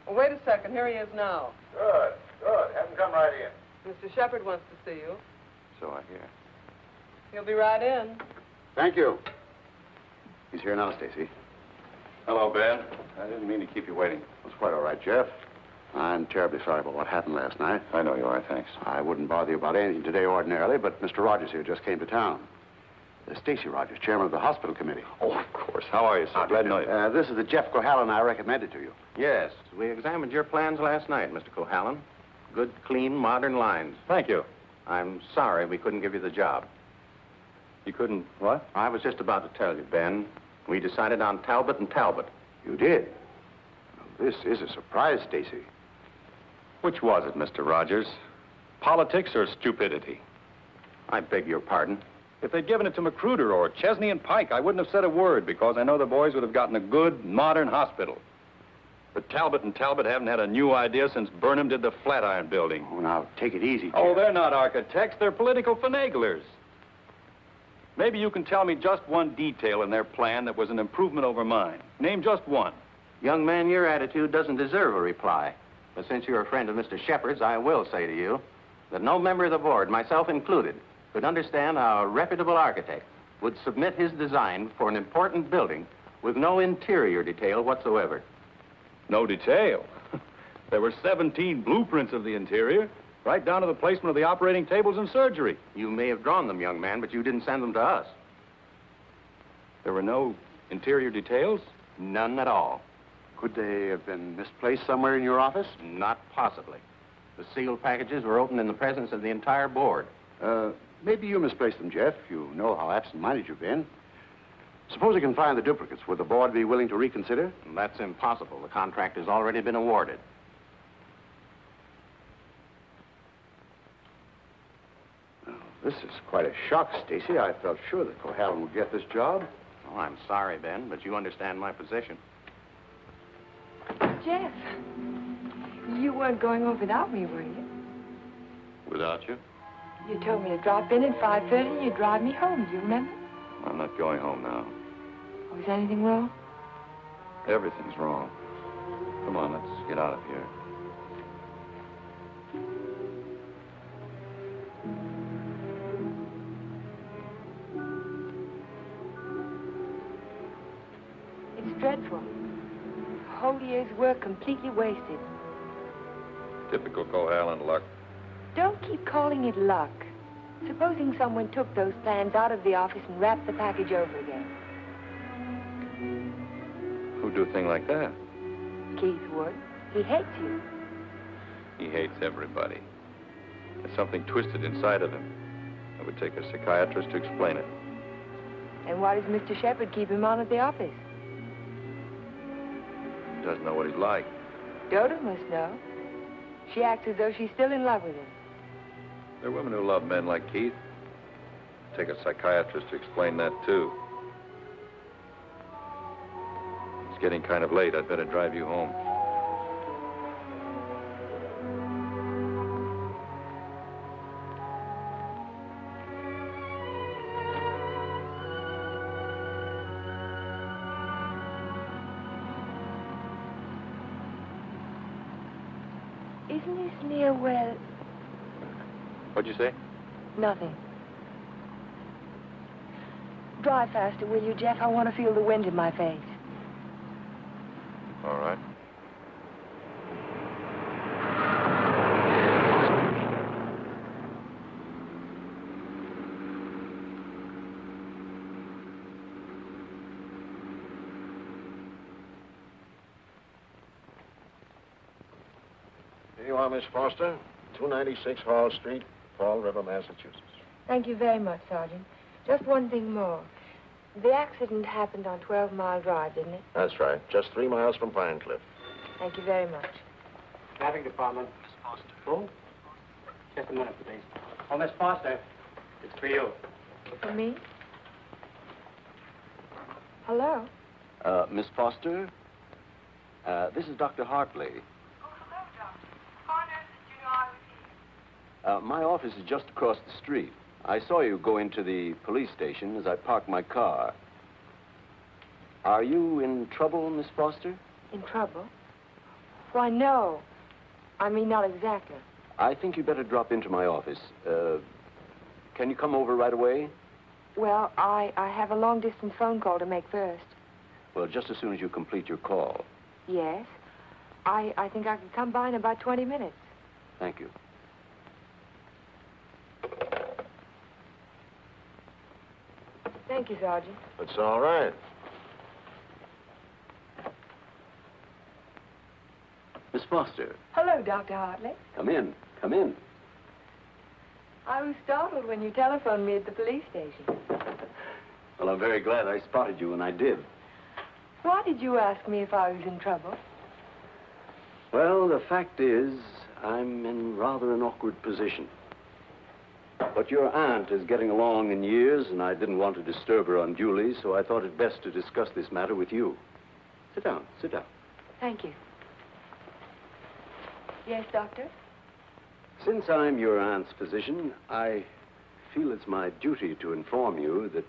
Well, wait a second. Here he is now.
Good, good. Have him come right in.
Mr. Shepard wants to see you.
So I hear.
He'll be right in.
Thank you. He's here now, Stacy.
Hello, Ben. I didn't mean to keep you waiting.
It's quite all right, Jeff. I'm terribly sorry about what happened last night.
I know you are, thanks.
I wouldn't bother you about anything today ordinarily, but Mr. Rogers here just came to town. Stacy Rogers, chairman of the hospital committee.
Oh, of course. How are you, sir? Glad to know you.
This is the Jeff Cohalan I recommended to you.
Yes, we examined your plans last night, Mr. Cohalan. Good, clean, modern lines.
Thank you.
I'm sorry we couldn't give you the job.
You couldn't, what?
I was just about to tell you, Ben. We decided on Talbot and Talbot.
You did? This is a surprise, Stacy.
Which was it, Mr. Rogers? Politics or stupidity?
I beg your pardon.
If they'd given it to Magruder or Chesney and Pike, I wouldn't have said a word because I know the boys would have gotten a good, modern hospital. But Talbot and Talbot haven't had a new idea since Burnham did the Flatiron Building.
Oh, now, take it easy, Jeff.
Oh, they're not architects. They're political finaglers. Maybe you can tell me just one detail in their plan that was an improvement over mine. Name just one.
Young man, your attitude doesn't deserve a reply. But since you're a friend of Mr. Shepard's, I will say to you that no member of the board, myself included, could understand how a reputable architect would submit his design for an important building with no interior detail whatsoever.
No detail? There were 17 blueprints of the interior, right down to the placement of the operating tables and surgery.
You may have drawn them, young man, but you didn't send them to us.
There were no interior details?
None at all. Could they have been misplaced somewhere in your office?
Not possibly. The sealed packages were opened in the presence of the entire board.
Maybe you misplaced them, Jeff. You know how absent-minded you've been. Suppose you can find the duplicates. Would the board be willing to reconsider?
That's impossible. The contract has already been awarded.
Oh, this is quite a shock, Stacy. I felt sure that Cohalan would get this job.
Oh, I'm sorry, Ben, but you understand my position.
Jeff, you weren't going home without me, were you?
Without you?
You told me to drop in at 5:30 and you'd drive me home. Do you remember?
I'm not going home now.
Oh, is anything wrong?
Everything's wrong. Come on, let's get out of here.
It's dreadful. A whole year's work completely wasted.
Typical Cohalan luck.
Don't keep calling it luck. Supposing someone took those plans out of the office and wrapped the package over again.
Who'd do a thing like that?
Keith would. He hates you.
He hates everybody. There's something twisted inside of him. It would take a psychiatrist to explain it.
And why does Mr. Shepard keep him on at the office?
He doesn't know what he's like.
Dodo must know. She acts as though she's still in love with him.
There are women who love men like Keith. Take a psychiatrist to explain that, too. It's getting kind of late. I'd better drive you home.
Isn't this near where...
What'd you say?
Nothing. Drive faster, will you, Jeff? I want to feel the wind in my face.
All right.
Here you are, Miss Foster. 296 Hall Street, Fall River, Massachusetts.
Thank you very much, Sergeant. Just one thing more. The accident happened on 12 Mile Drive, didn't it?
That's right. Just 3 miles from Pine Cliff.
Thank you very much.
Traffic Department. Miss Foster. Who? Just a minute, please. Oh, Miss Foster, it's for you.
For me? Hello?
Miss Foster? This is Dr. Hartley. My office is just across the street. I saw you go into the police station as I parked my car. Are you in trouble, Miss Foster?
In trouble? Why, no. I mean, not exactly.
I think you better drop into my office. Can you come over right away?
Well, I have a long-distance phone call to make first.
Well, just as soon as you complete your call.
Yes. I think I could come by in about 20 minutes.
Thank you.
Thank you, Sergeant.
That's all right.
Miss Foster.
Hello, Dr. Hartley.
Come in. Come in.
I was startled when you telephoned me at the police station.
Well, I'm very glad I spotted you when I did.
Why did you ask me if I was in trouble?
Well, the fact is, I'm in rather an awkward position. But your aunt is getting along in years, and I didn't want to disturb her unduly, so I thought it best to discuss this matter with you. Sit down, sit down.
Thank you. Yes, Doctor?
Since I'm your aunt's physician, I feel it's my duty to inform you that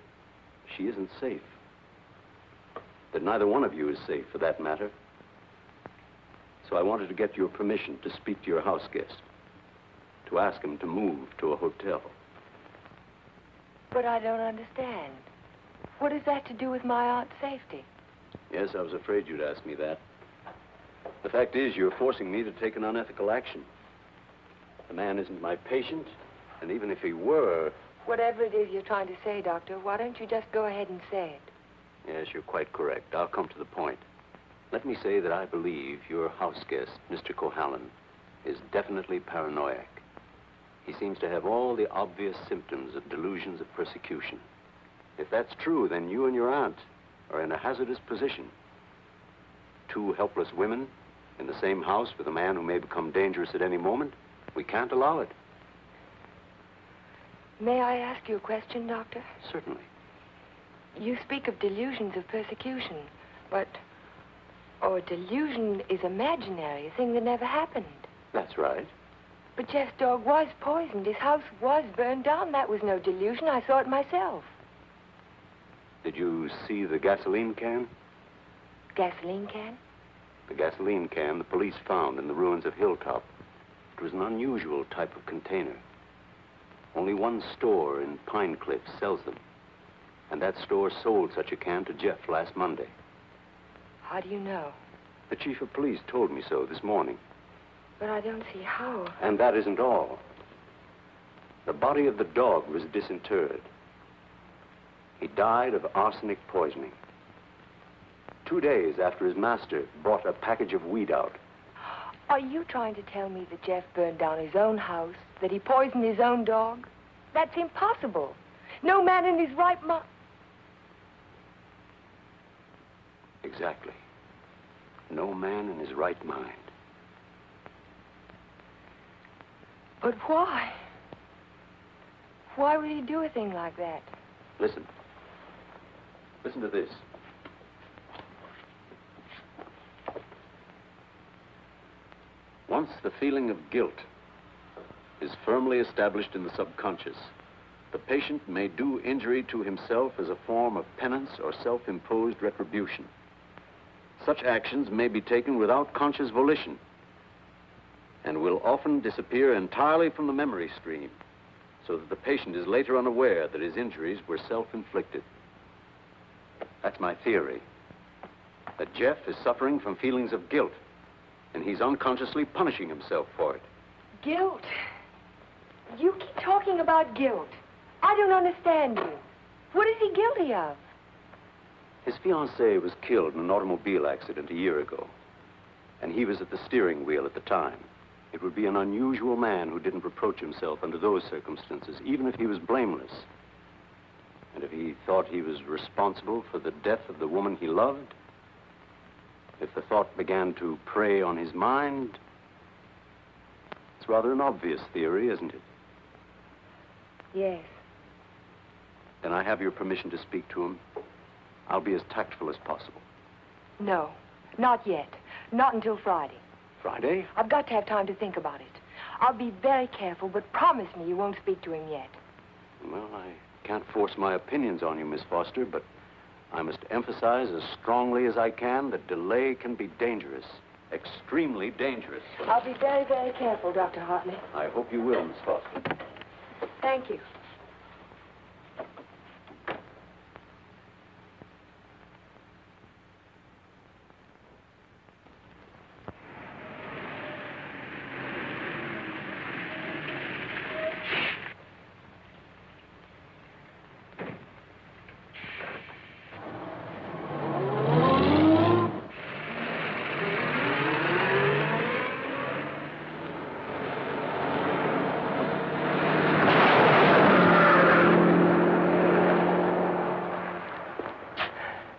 she isn't safe. That neither one of you is safe, for that matter. So I wanted to get your permission to speak to your house guest. To ask him to move to a hotel.
But I don't understand. What has that to do with my aunt's safety?
Yes, I was afraid you'd ask me that. The fact is, you're forcing me to take an unethical action. The man isn't my patient, and even if he were...
Whatever it is you're trying to say, Doctor, why don't you just go ahead and say it?
Yes, you're quite correct. I'll come to the point. Let me say that I believe your house guest, Mr. Cohalan, is definitely paranoiac. He seems to have all the obvious symptoms of delusions of persecution. If that's true, then you and your aunt are in a hazardous position. Two helpless women in the same house with a man who may become dangerous at any moment. We can't allow it.
May I ask you a question, Doctor?
Certainly.
You speak of delusions of persecution, but... Oh, a delusion is imaginary, a thing that never happened.
That's right.
But Jeff's dog was poisoned. His house was burned down. That was no delusion. I saw it myself.
Did you see the gasoline can?
Gasoline can?
The gasoline can the police found in the ruins of Hilltop. It was an unusual type of container. Only one store in Pine Cliff sells them. And that store sold such a can to Jeff last Monday.
How do you know?
The chief of police told me so this morning.
But I don't see how.
And that isn't all. The body of the dog was disinterred. He died of arsenic poisoning. 2 days after his master brought a package of weed out.
Are you trying to tell me that Jeff burned down his own house, that he poisoned his own dog? That's impossible. No man in his right mind...
Exactly. No man in his right mind.
But why? Why would he do a thing like that?
Listen. Listen to this. Once the feeling of guilt is firmly established in the subconscious, the patient may do injury to himself as a form of penance or self-imposed retribution. Such actions may be taken without conscious volition and will often disappear entirely from the memory stream, so that the patient is later unaware that his injuries were self-inflicted. That's my theory, that Jeff is suffering from feelings of guilt, and he's unconsciously punishing himself for it.
Guilt? You keep talking about guilt. I don't understand you. What is he guilty of?
His fiancée was killed in an automobile accident a year ago, and he was at the steering wheel at the time. It would be an unusual man who didn't reproach himself under those circumstances, even if he was blameless. And if he thought he was responsible for the death of the woman he loved, if the thought began to prey on his mind, it's rather an obvious theory, isn't it?
Yes.
Then I have your permission to speak to him. I'll be as tactful as possible.
No, not yet. Not until Friday.
Friday?
I've got to have time to think about it. I'll be very careful, but promise me you won't speak to him yet.
Well, I can't force my opinions on you, Miss Foster, but I must emphasize as strongly as I can that delay can be dangerous. Extremely dangerous.
I'll be very, very careful, Dr. Hartley.
I hope you will, Miss Foster.
Thank you.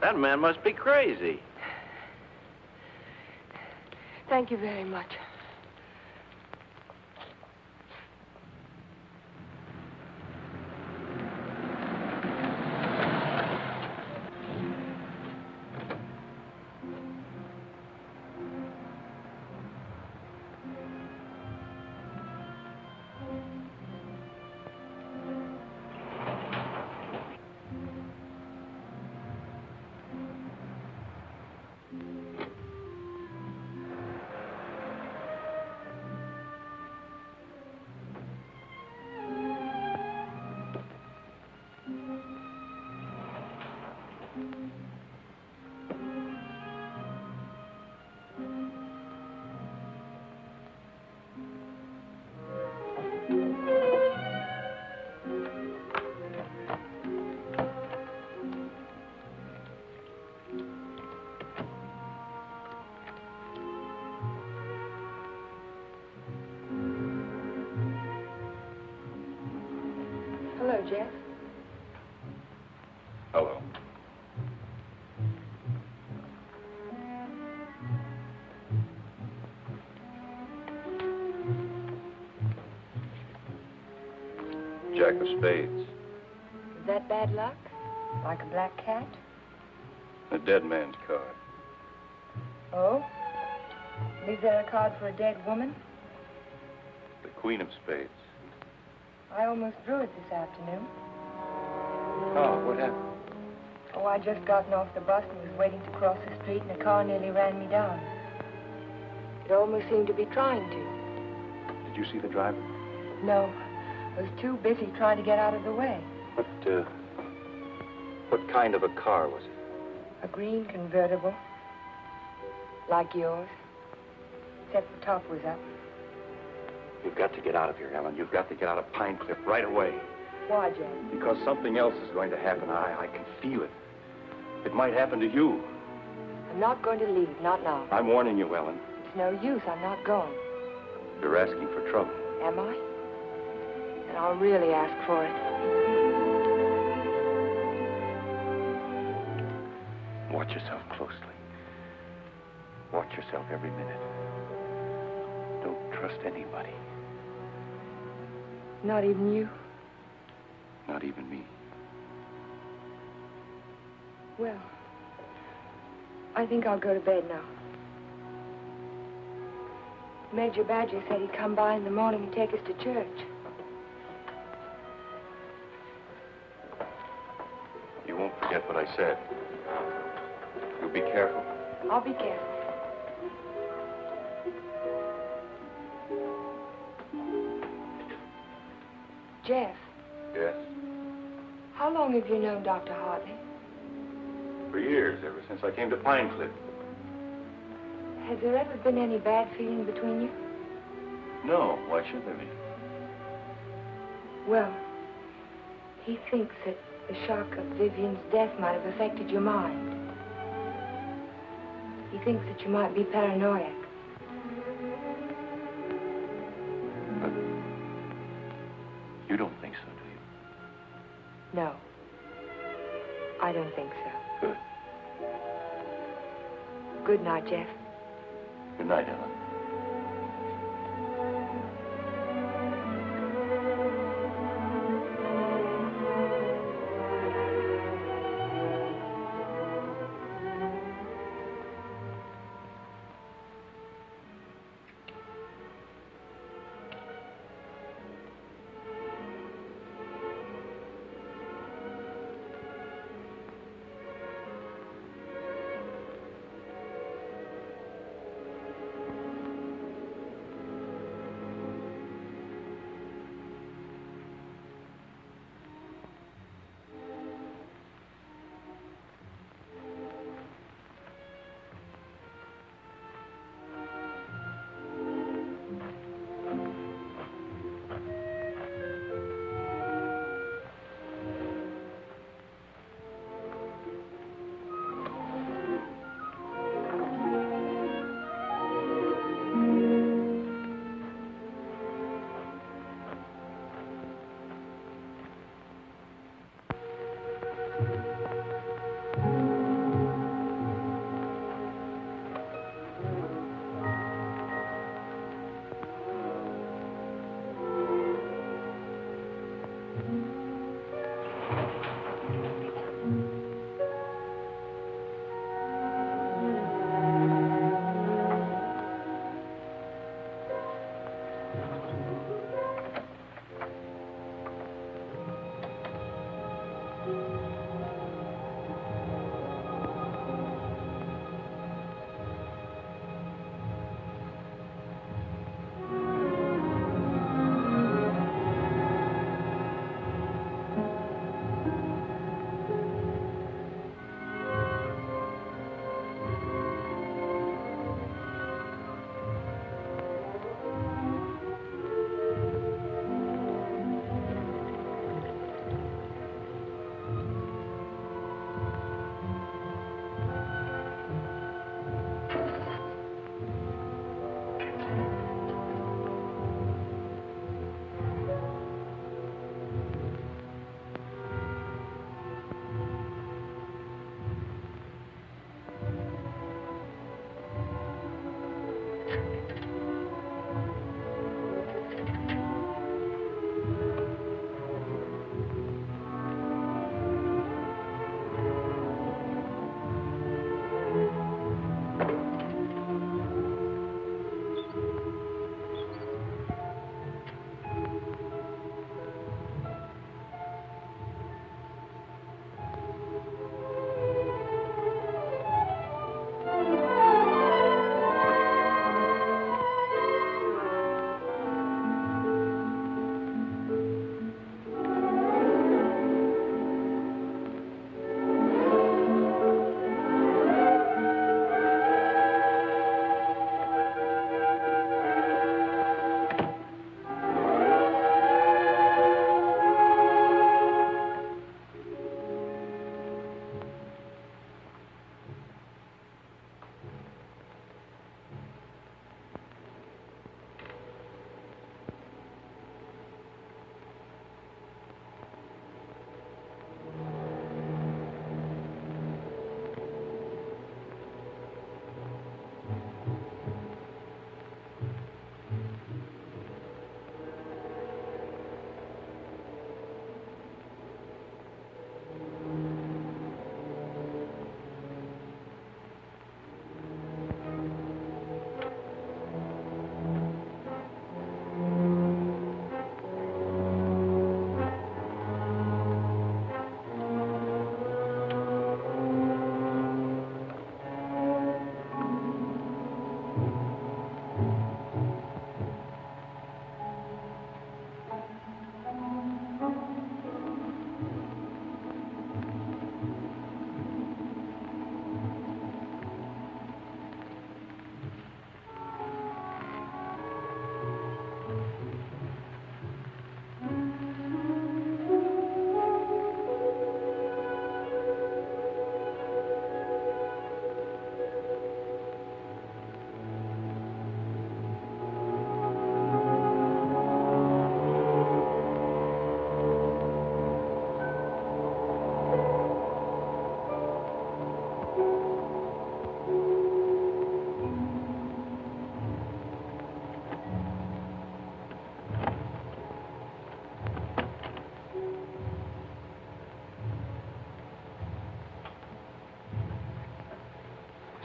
That man must be crazy.
Thank you very much.
Hello. Jack of spades.
Is that bad luck? Like a black cat?
A dead man's card.
Oh? Is there a card for a dead woman?
The queen of spades.
I almost drew it this afternoon.
Oh, what happened?
Oh, I just gotten off the bus and was waiting to cross the street, and a car nearly ran me down. It almost seemed to be trying to.
Did you see the driver?
No. I was too busy trying to get out of the way.
What kind of a car was it?
A green convertible. Like yours. Except the top was up.
You've got to get out of here, Ellen. You've got to get out of Pine Cliff right away.
Why, Jack?
Because something else is going to happen. I can feel it. It might happen to you.
I'm not going to leave, not now.
I'm warning you, Ellen.
It's no use, I'm not going.
You're asking for trouble.
Am I? Then I'll really ask for it.
Watch yourself closely. Watch yourself every minute. Don't trust anybody.
Not even you?
Not even me.
Well, I think I'll go to bed now. Major Badger said he'd come by in the morning and take us to church.
You won't forget what I said. You'll be careful.
I'll be careful. Jeff,
Yes?
how long have you known Dr. Hartley?
For years, ever since I came to Pine Cliff.
Has there ever been any bad feeling between you?
No, why should there be?
Well, he thinks that the shock of Vivian's death might have affected your mind. He thinks that you might be paranoid.
But you don't think so, do you?
No, I don't think so.
Good.
Good night, Jeff.
Good night, Ellen.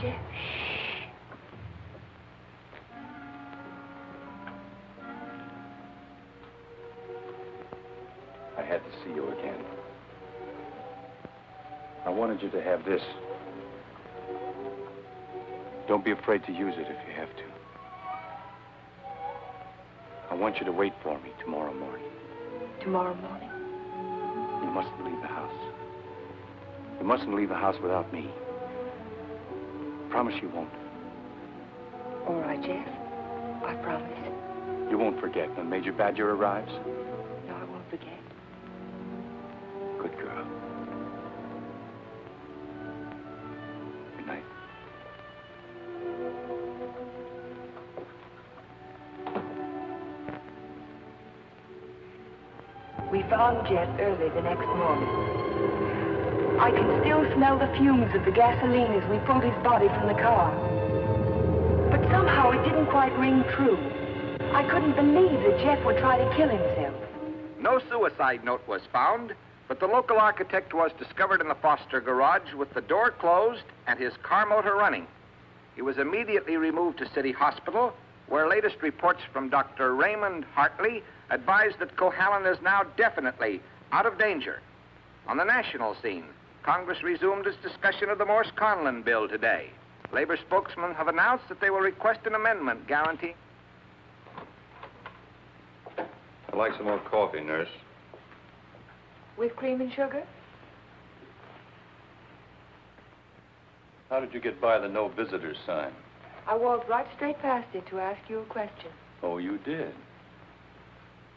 Jeff.
I had to see you again. I wanted you to have this. Don't be afraid to use it if you have to. I want you to wait for me tomorrow morning.
Tomorrow morning?
You mustn't leave the house. You mustn't leave the house without me. Promise you won't.
All right, Jeff. I promise.
You won't forget when Major Badger arrives?
No, I won't forget.
Good girl. Good night.
We found Jeff early the next morning. I can still smell the fumes of the gasoline as we pulled his body from the car. But somehow it didn't quite ring true. I couldn't believe that Jeff would try to kill himself.
No suicide note was found, but the local architect was discovered in the Foster garage with the door closed and his car motor running. He was immediately removed to City Hospital, where latest reports from Dr. Raymond Hartley advised that Cohalan is now definitely out of danger. On the national scene, Congress resumed its discussion of the Morse-Conlon bill today. Labor spokesmen have announced that they will request an amendment guaranteeing...
I'd like some more coffee, nurse.
With cream and sugar?
How did you get by the no visitors sign?
I walked right straight past it to ask you a question.
Oh, you did?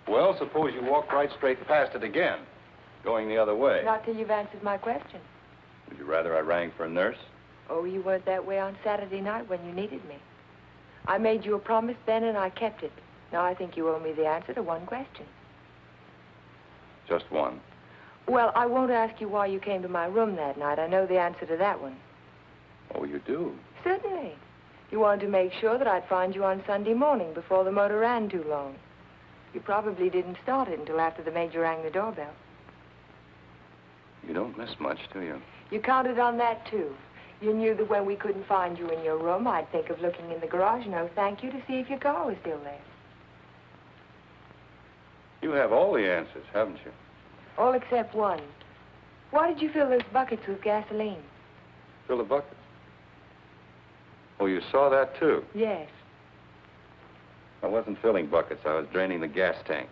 Well, suppose you walked right straight past it again, going the other way.
Not till you've answered my question.
Would you rather I rang for a nurse?
Oh, you weren't that way on Saturday night when you needed me. I made you a promise then, and I kept it. Now I think you owe me the answer to one question.
Just one.
Well, I won't ask you why you came to my room that night. I know the answer to that one.
Oh, you do?
Certainly. You wanted to make sure that I'd find you on Sunday morning before the motor ran too long. You probably didn't start it until after the major rang the doorbell.
You don't miss much, do you?
You counted on that, too. You knew that when we couldn't find you in your room, I'd think of looking in the garage, no thank you, to see if your car was still there.
You have all the answers, haven't you?
All except one. Why did you fill those buckets with gasoline?
Fill the buckets? Oh, you saw that, too?
Yes.
I wasn't filling buckets. I was draining the gas tank.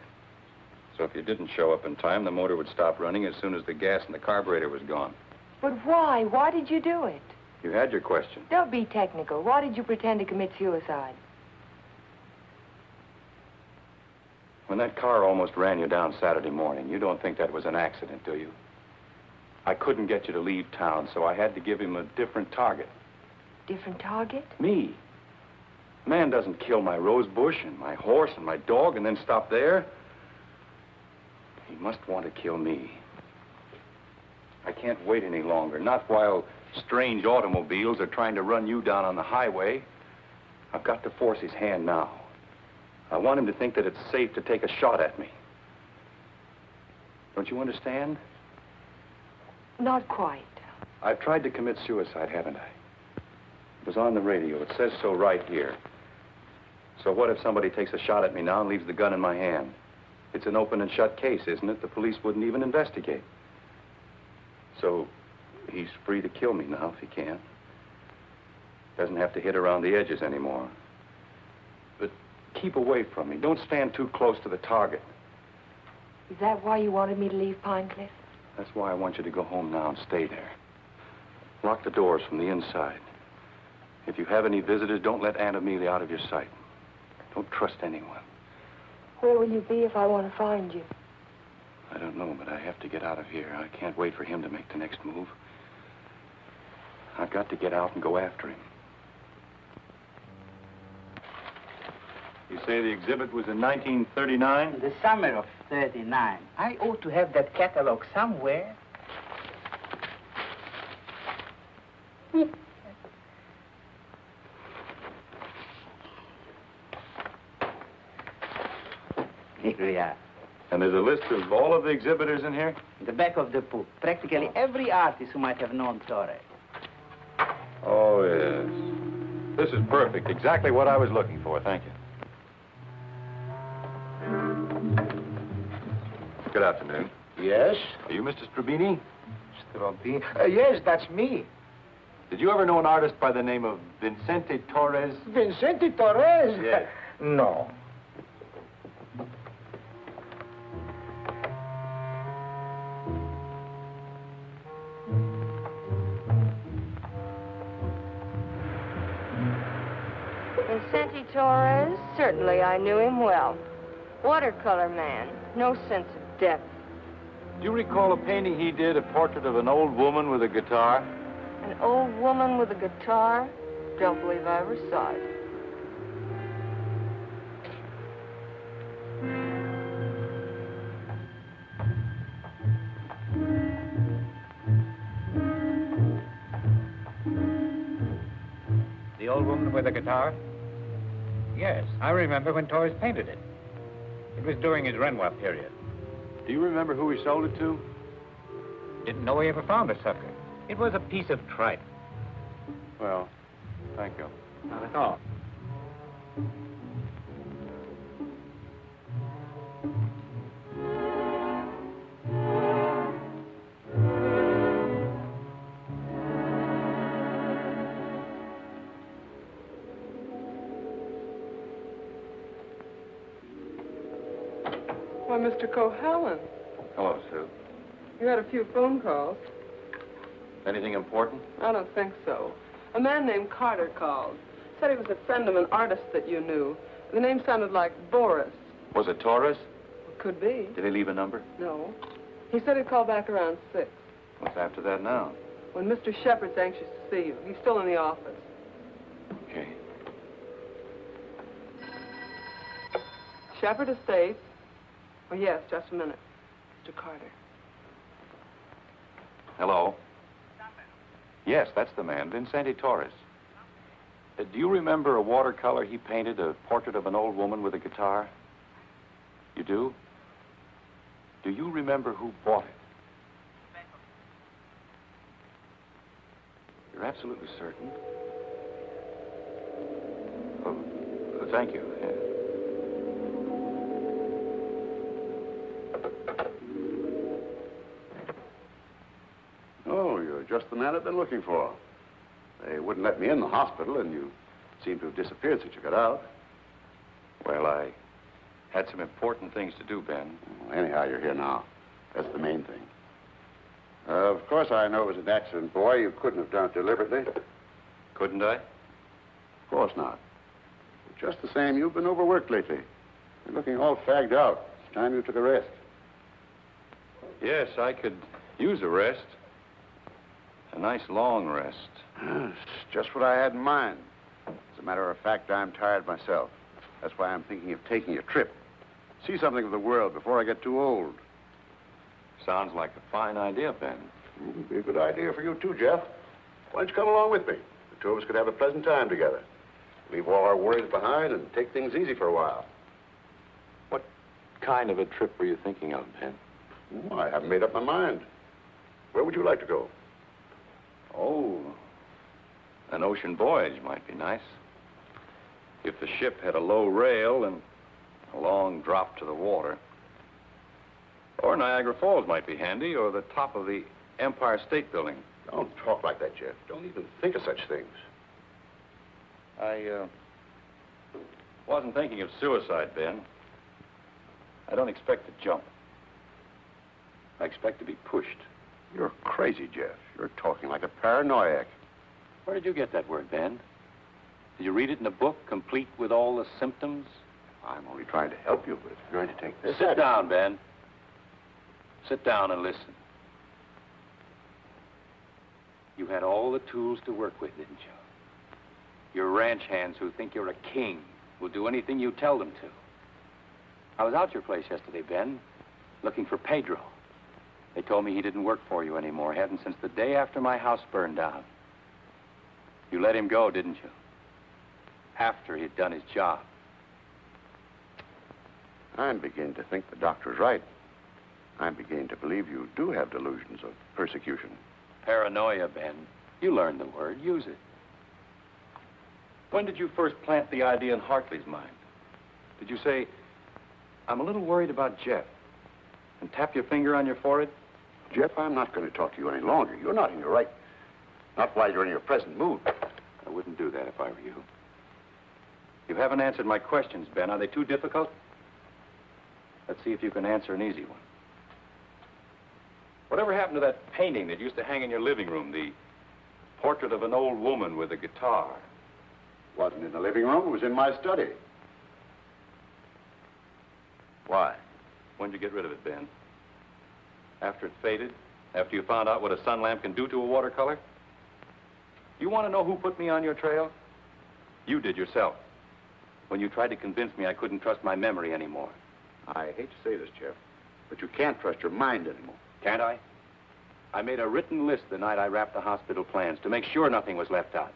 So if you didn't show up in time, the motor would stop running as soon as the gas in the carburetor was gone.
But why? Why did you do it?
You had your question.
Don't be technical. Why did you pretend to commit suicide?
When that car almost ran you down Saturday morning, you don't think that was an accident, do you? I couldn't get you to leave town, so I had to give him a different target.
Different target?
Me. A man doesn't kill my rose bush and my horse and my dog and then stop there. He must want to kill me. I can't wait any longer, not while strange automobiles are trying to run you down on the highway. I've got to force his hand now. I want him to think that it's safe to take a shot at me. Don't you understand?
Not quite.
I've tried to commit suicide, haven't I? It was on the radio. It says so right here. So what if somebody takes a shot at me now and leaves the gun in my hand? It's an open and shut case, isn't it? The police wouldn't even investigate. So he's free to kill me now if he can. Doesn't have to hit around the edges anymore. But keep away from me. Don't stand too close to the target.
Is that why you wanted me to leave Pine Cliff?
That's why I want you to go home now and stay there. Lock the doors from the inside. If you have any visitors, don't let Aunt Amelia out of your sight. Don't trust anyone.
Where will you be if I want to find you?
I don't know, but I have to get out of here. I can't wait for him to make the next move. I've got to get out and go after him. You say the exhibit was in 1939?
The summer of 39. I ought to have that catalog somewhere. Here we are.
And there's a list of all of the exhibitors in here?
In the back of the book. Practically every artist who might have known Torres.
Oh, yes. This is perfect. Exactly what I was looking for. Thank you. Good afternoon.
Yes?
Are you Mr. Strabini?
Strabini? Yes, that's me.
Did you ever know an artist by the name of Vincente Torres?
Vincente Torres?
Yes.
No.
Vincente Torres? Certainly, I knew him well. Watercolor man. No sense of depth.
Do you recall a painting he did, a portrait of an old woman with a guitar?
An old woman with a guitar? Don't believe I ever saw it.
The old woman with the guitar? Yes, I remember when Torres painted it. It was during his Renoir period.
Do you remember who he sold it to?
Didn't know he ever found the sucker. It was a piece of tripe.
Well, thank you.
Not at all.
Why, Mr. Cohalan,
Hello, Sue.
you had a few phone calls.
Anything important?
I don't think so. A man named Carter called. Said he was a friend of an artist that you knew. The name sounded like Boris.
Was it Torres?
Could be.
Did he leave a number?
No. He said he'd call back around 6.
What's after that now?
When Mr. Shepard's anxious to see you. He's still in the office.
Okay.
Shepard Estates. Oh, yes, just a minute. Mr. Carter.
Hello? Yes, that's the man, Vincente Torres. Do you remember a watercolor he painted, a portrait of an old woman with a guitar? You do? Do you remember who bought it? You're absolutely certain? Oh, thank you. Yeah.
Oh, you're just the man I've been looking for. They wouldn't let me in the hospital, and you seem to have disappeared since you got out.
Well, I had some important things to do, Ben.
Well, anyhow, you're here now. That's the main thing. Of course, I know it was an accident, boy. You couldn't have done it deliberately.
Couldn't I?
Of course not. But just the same, you've been overworked lately. You're looking all fagged out. It's time you took a rest.
Yes, I could use a rest. A nice long rest.
It's just what I had in mind. As a matter of fact, I'm tired myself. That's why I'm thinking of taking a trip. See something of the world before I get too old.
Sounds like a fine idea, Ben.
It'd be a good idea for you, too, Jeff. Why don't you come along with me? The two of us could have a pleasant time together. Leave all our worries behind and take things easy for a while.
What kind of a trip were you thinking of, Ben?
Oh, I haven't made up my mind. Where would you like to go?
Oh, an ocean voyage might be nice. If the ship had a low rail and a long drop to the water. Or Niagara Falls might be handy, or the top of the Empire State Building.
Don't talk like that, Jeff. Don't even think of such things.
I wasn't thinking of suicide, Ben. I don't expect to jump. I expect to be pushed.
You're crazy, Jeff. You're talking like a paranoiac.
Where did you get that word, Ben? Did you read it in a book, complete with all the symptoms?
I'm only trying to help you, but if you're going to take this...
Sit down, Ben. Sit down and listen. You had all the tools to work with, didn't you? Your ranch hands who think you're a king will do anything you tell them to. I was out your place yesterday, Ben, looking for Pedro. They told me he didn't work for you anymore. Hadn't since the day after my house burned down. You let him go, didn't you? After he'd done his job.
I'm beginning to think the doctor's right. I'm beginning to believe you do have delusions of persecution.
Paranoia, Ben. You learned the word. Use it. When did you first plant the idea in Hartley's mind? Did you say, I'm a little worried about Jeff, and tap your finger on your forehead?
Jeff, I'm not going to talk to you any longer. You're not in your right. Not while you're in your present mood.
I wouldn't do that if I were you. You haven't answered my questions, Ben. Are they too difficult? Let's see if you can answer an easy one. Whatever happened to that painting that used to hang in your living room, the portrait of an old woman with a guitar?
Wasn't in the living room. It was in my study.
Why? When did you get rid of it, Ben? After it faded? After you found out what a sun lamp can do to a watercolor? You want to know who put me on your trail? You did yourself. When you tried to convince me I couldn't trust my memory anymore.
I hate to say this, Jeff, but you can't trust your mind anymore.
Can't I? I made a written list the night I wrapped the hospital plans to make sure nothing was left out.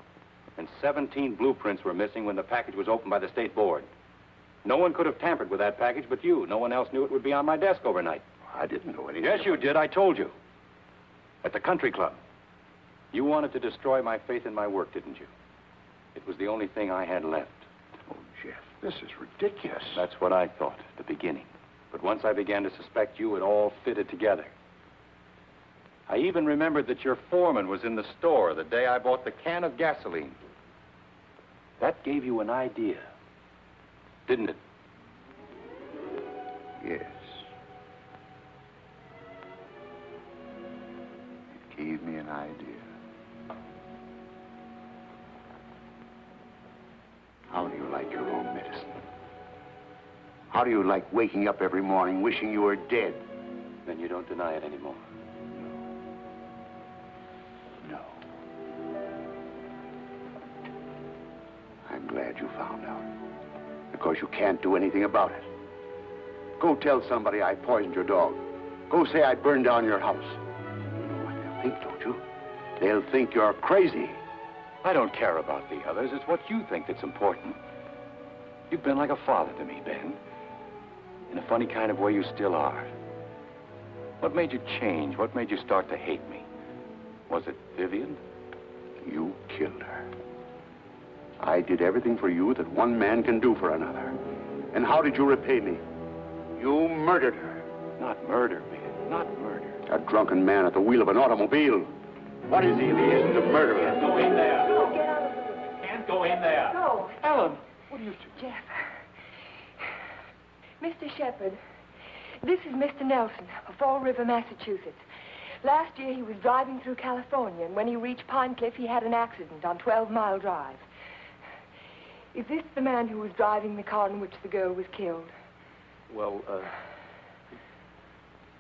And 17 blueprints were missing when the package was opened by the state board. No one could have tampered with that package but you. No one else knew it would be on my desk overnight.
I didn't know anything.
Yes, you did. I told you. At the country club. You wanted to destroy my faith in my work, didn't you? It was the only thing I had left.
Oh, Jeff, this is ridiculous.
That's what I thought at the beginning. But once I began to suspect you, it all fitted together. I even remembered that your foreman was in the store the day I bought the can of gasoline. That gave you an idea, didn't it?
Yes. It gave me an idea. How do you like your own medicine? How do you like waking up every morning wishing you were dead?
Then you don't deny it anymore.
No. I'm glad you found out. Because you can't do anything about it. Go tell somebody I poisoned your dog. Go say I burned down your house. You know what they'll think, don't you? They'll think you're crazy.
I don't care about the others. It's what you think that's important. You've been like a father to me, Ben. In a funny kind of way, you still are. What made you change? What made you start to hate me? Was it Vivian?
You killed her. I did everything for you that one man can do for another. And how did you repay me? You murdered her.
Not murder, Ben. Not murder.
A drunken man at the wheel of an automobile. What is he if he isn't a murderer?
Can't go in there.
No, get out of the room.
Can't go in there.
No.
Ellen, what are you...
Jeff. Mr. Shepard, this is Mr. Nelson of Fall River, Massachusetts. Last year he was driving through California, and when he reached Pine Cliff, he had an accident on 12 Mile Drive. Is this the man who was driving the car in which the girl was killed?
Well,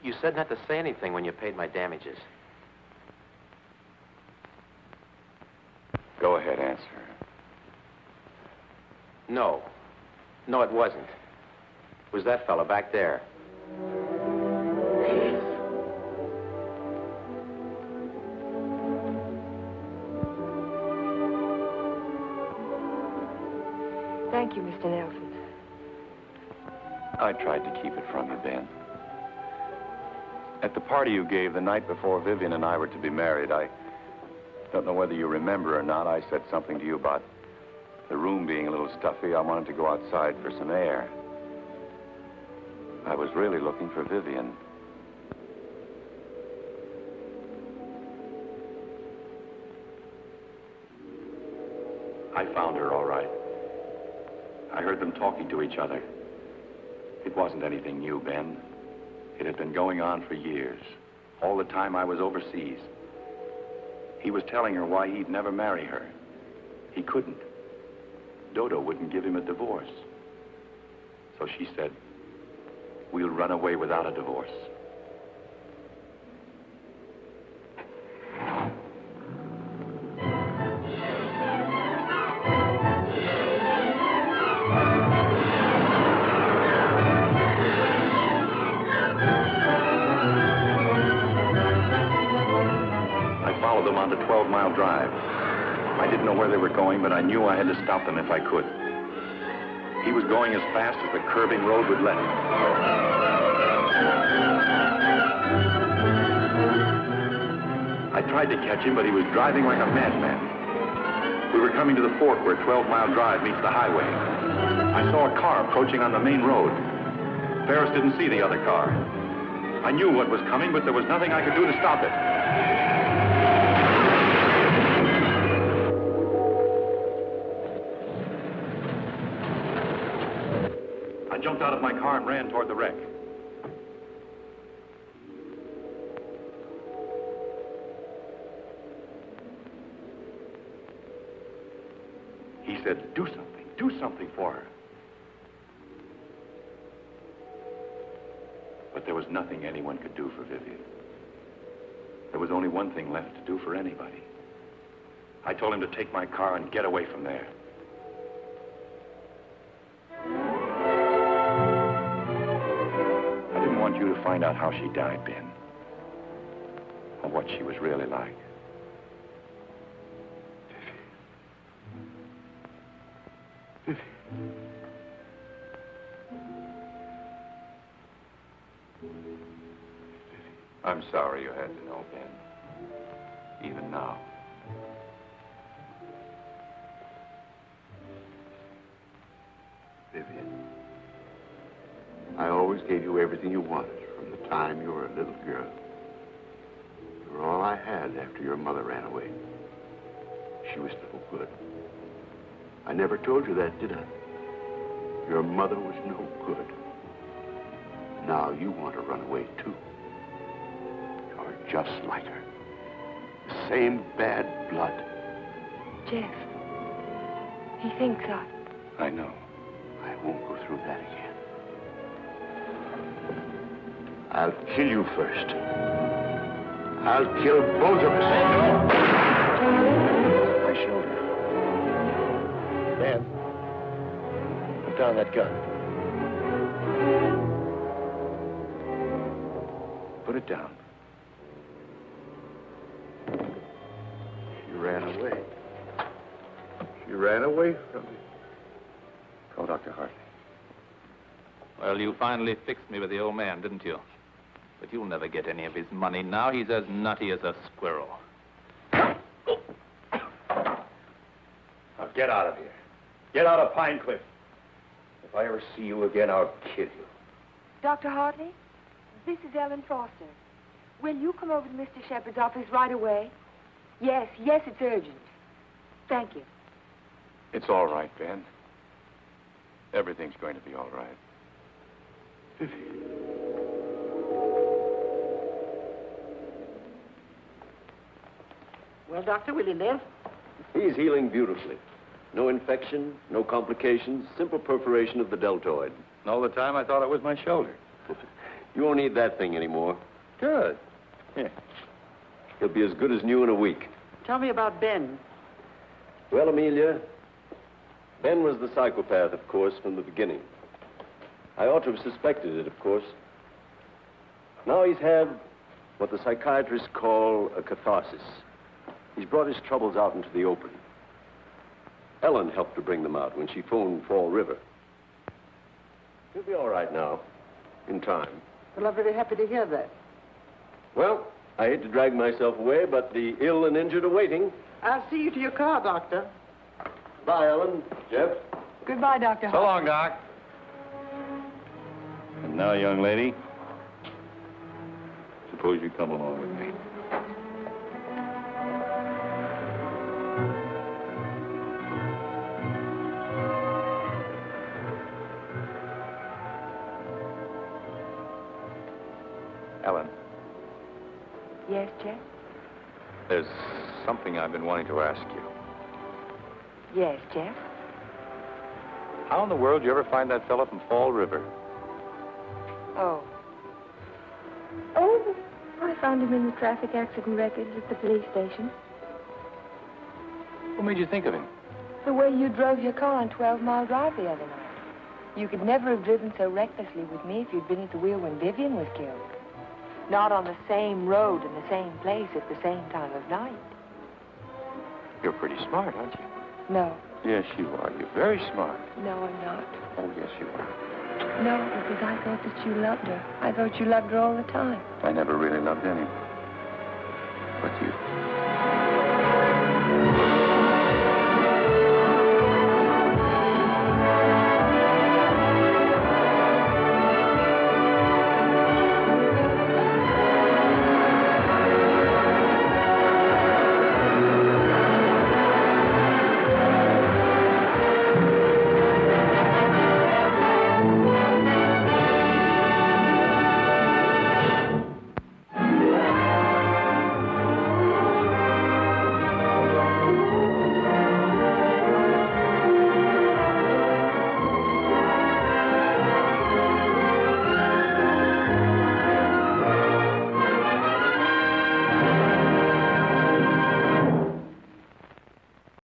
you said not to say anything when you paid my damages.
Go ahead, answer.
No. No, it wasn't. It was that fellow back there.
Thank you, Mr. Nelson.
I tried to keep it from you, Ben. At the party you gave the night before Vivian and I were to be married, I don't know whether you remember or not, I said something to you about the room being a little stuffy. I wanted to go outside for some air. I was really looking for Vivian. I found her all right. I heard them talking to each other. It wasn't anything new, Ben. It had been going on for years, all the time I was overseas. He was telling her why he'd never marry her. He couldn't. Dodo wouldn't give him a divorce. So she said, we'll run away without a divorce. On the 12-mile drive. I didn't know where they were going, but I knew I had to stop them if I could. He was going as fast as the curving road would let him. I tried to catch him, but he was driving like a madman. We were coming to the fork where 12 Mile Drive meets the highway. I saw a car approaching on the main road. Ferris didn't see the other car. I knew what was coming, but there was nothing I could do to stop it. I jumped out of my car and ran toward the wreck. He said, do something for her. But there was nothing anyone could do for Vivian. There was only one thing left to do for anybody. I told him to take my car and get away from there. I didn't want you to find out how she died, Ben, or what she was really like. I'm sorry you had to know, Ben. Even now.
Vivian, I always gave you everything you wanted from the time you were a little girl. You were all I had after your mother ran away. She was no good. I never told you that, did I? Your mother was no good. Now you want to run away, too. You're just like her. The same bad blood.
Jeff, he thinks
I know.
I won't go through that again. I'll kill you first. I'll kill both of us.
My shoulder. Ben, put down that gun.
Put it down.
She ran away. She ran away from me.
Call Dr. Hartley.
Well, you finally fixed me with the old man, didn't you? But you'll never get any of his money now. He's as nutty as a squirrel.
Now get out of here. Get out of Pine Cliff. If I ever see you again, I'll kill you.
Dr. Hartley, this is Ellen Foster. Will you come over to Mr. Shepard's office right away? Yes, it's urgent. Thank you.
It's all right, Ben. Everything's going to be all right.
Well, Doctor, will he live?
He's healing beautifully. No infection, no complications, simple perforation of the deltoid.
And all the time I thought it was my shoulder.
You won't need that thing anymore.
Good. Yeah.
He'll be as good as new in a week.
Tell me about Ben.
Well, Amelia, Ben was the psychopath, of course, from the beginning. I ought to have suspected it, of course. Now he's had what the psychiatrists call a catharsis. He's brought his troubles out into the open. Ellen helped to bring them out when she phoned Fall River. He'll be all right now, in time.
Well, I'm very happy to hear that.
Well, I hate to drag myself away, but the ill and injured are waiting.
I'll see you to your car, Doctor.
Bye, Ellen. Jeff?
Goodbye, Dr.
So long, Doc. And now, young lady, suppose you come along with me. Ellen,
Yes, Jeff?
there's something I've been wanting to ask you.
Yes, Jeff?
How in the world did you ever find that fellow from Fall River?
Oh, I found him in the traffic accident records at the police station.
What made you think of him?
The way you drove your car on 12 Mile Drive the other night. You could never have driven so recklessly with me if you'd been at the wheel when Vivian was killed. Not on the same road in the same place at the same time of night.
You're pretty smart, aren't you?
No.
Yes, you are. You're very smart.
No, I'm not.
Oh, yes, you are.
No, because I thought that you loved her. I thought you loved her all the time.
I never really loved anyone. But you.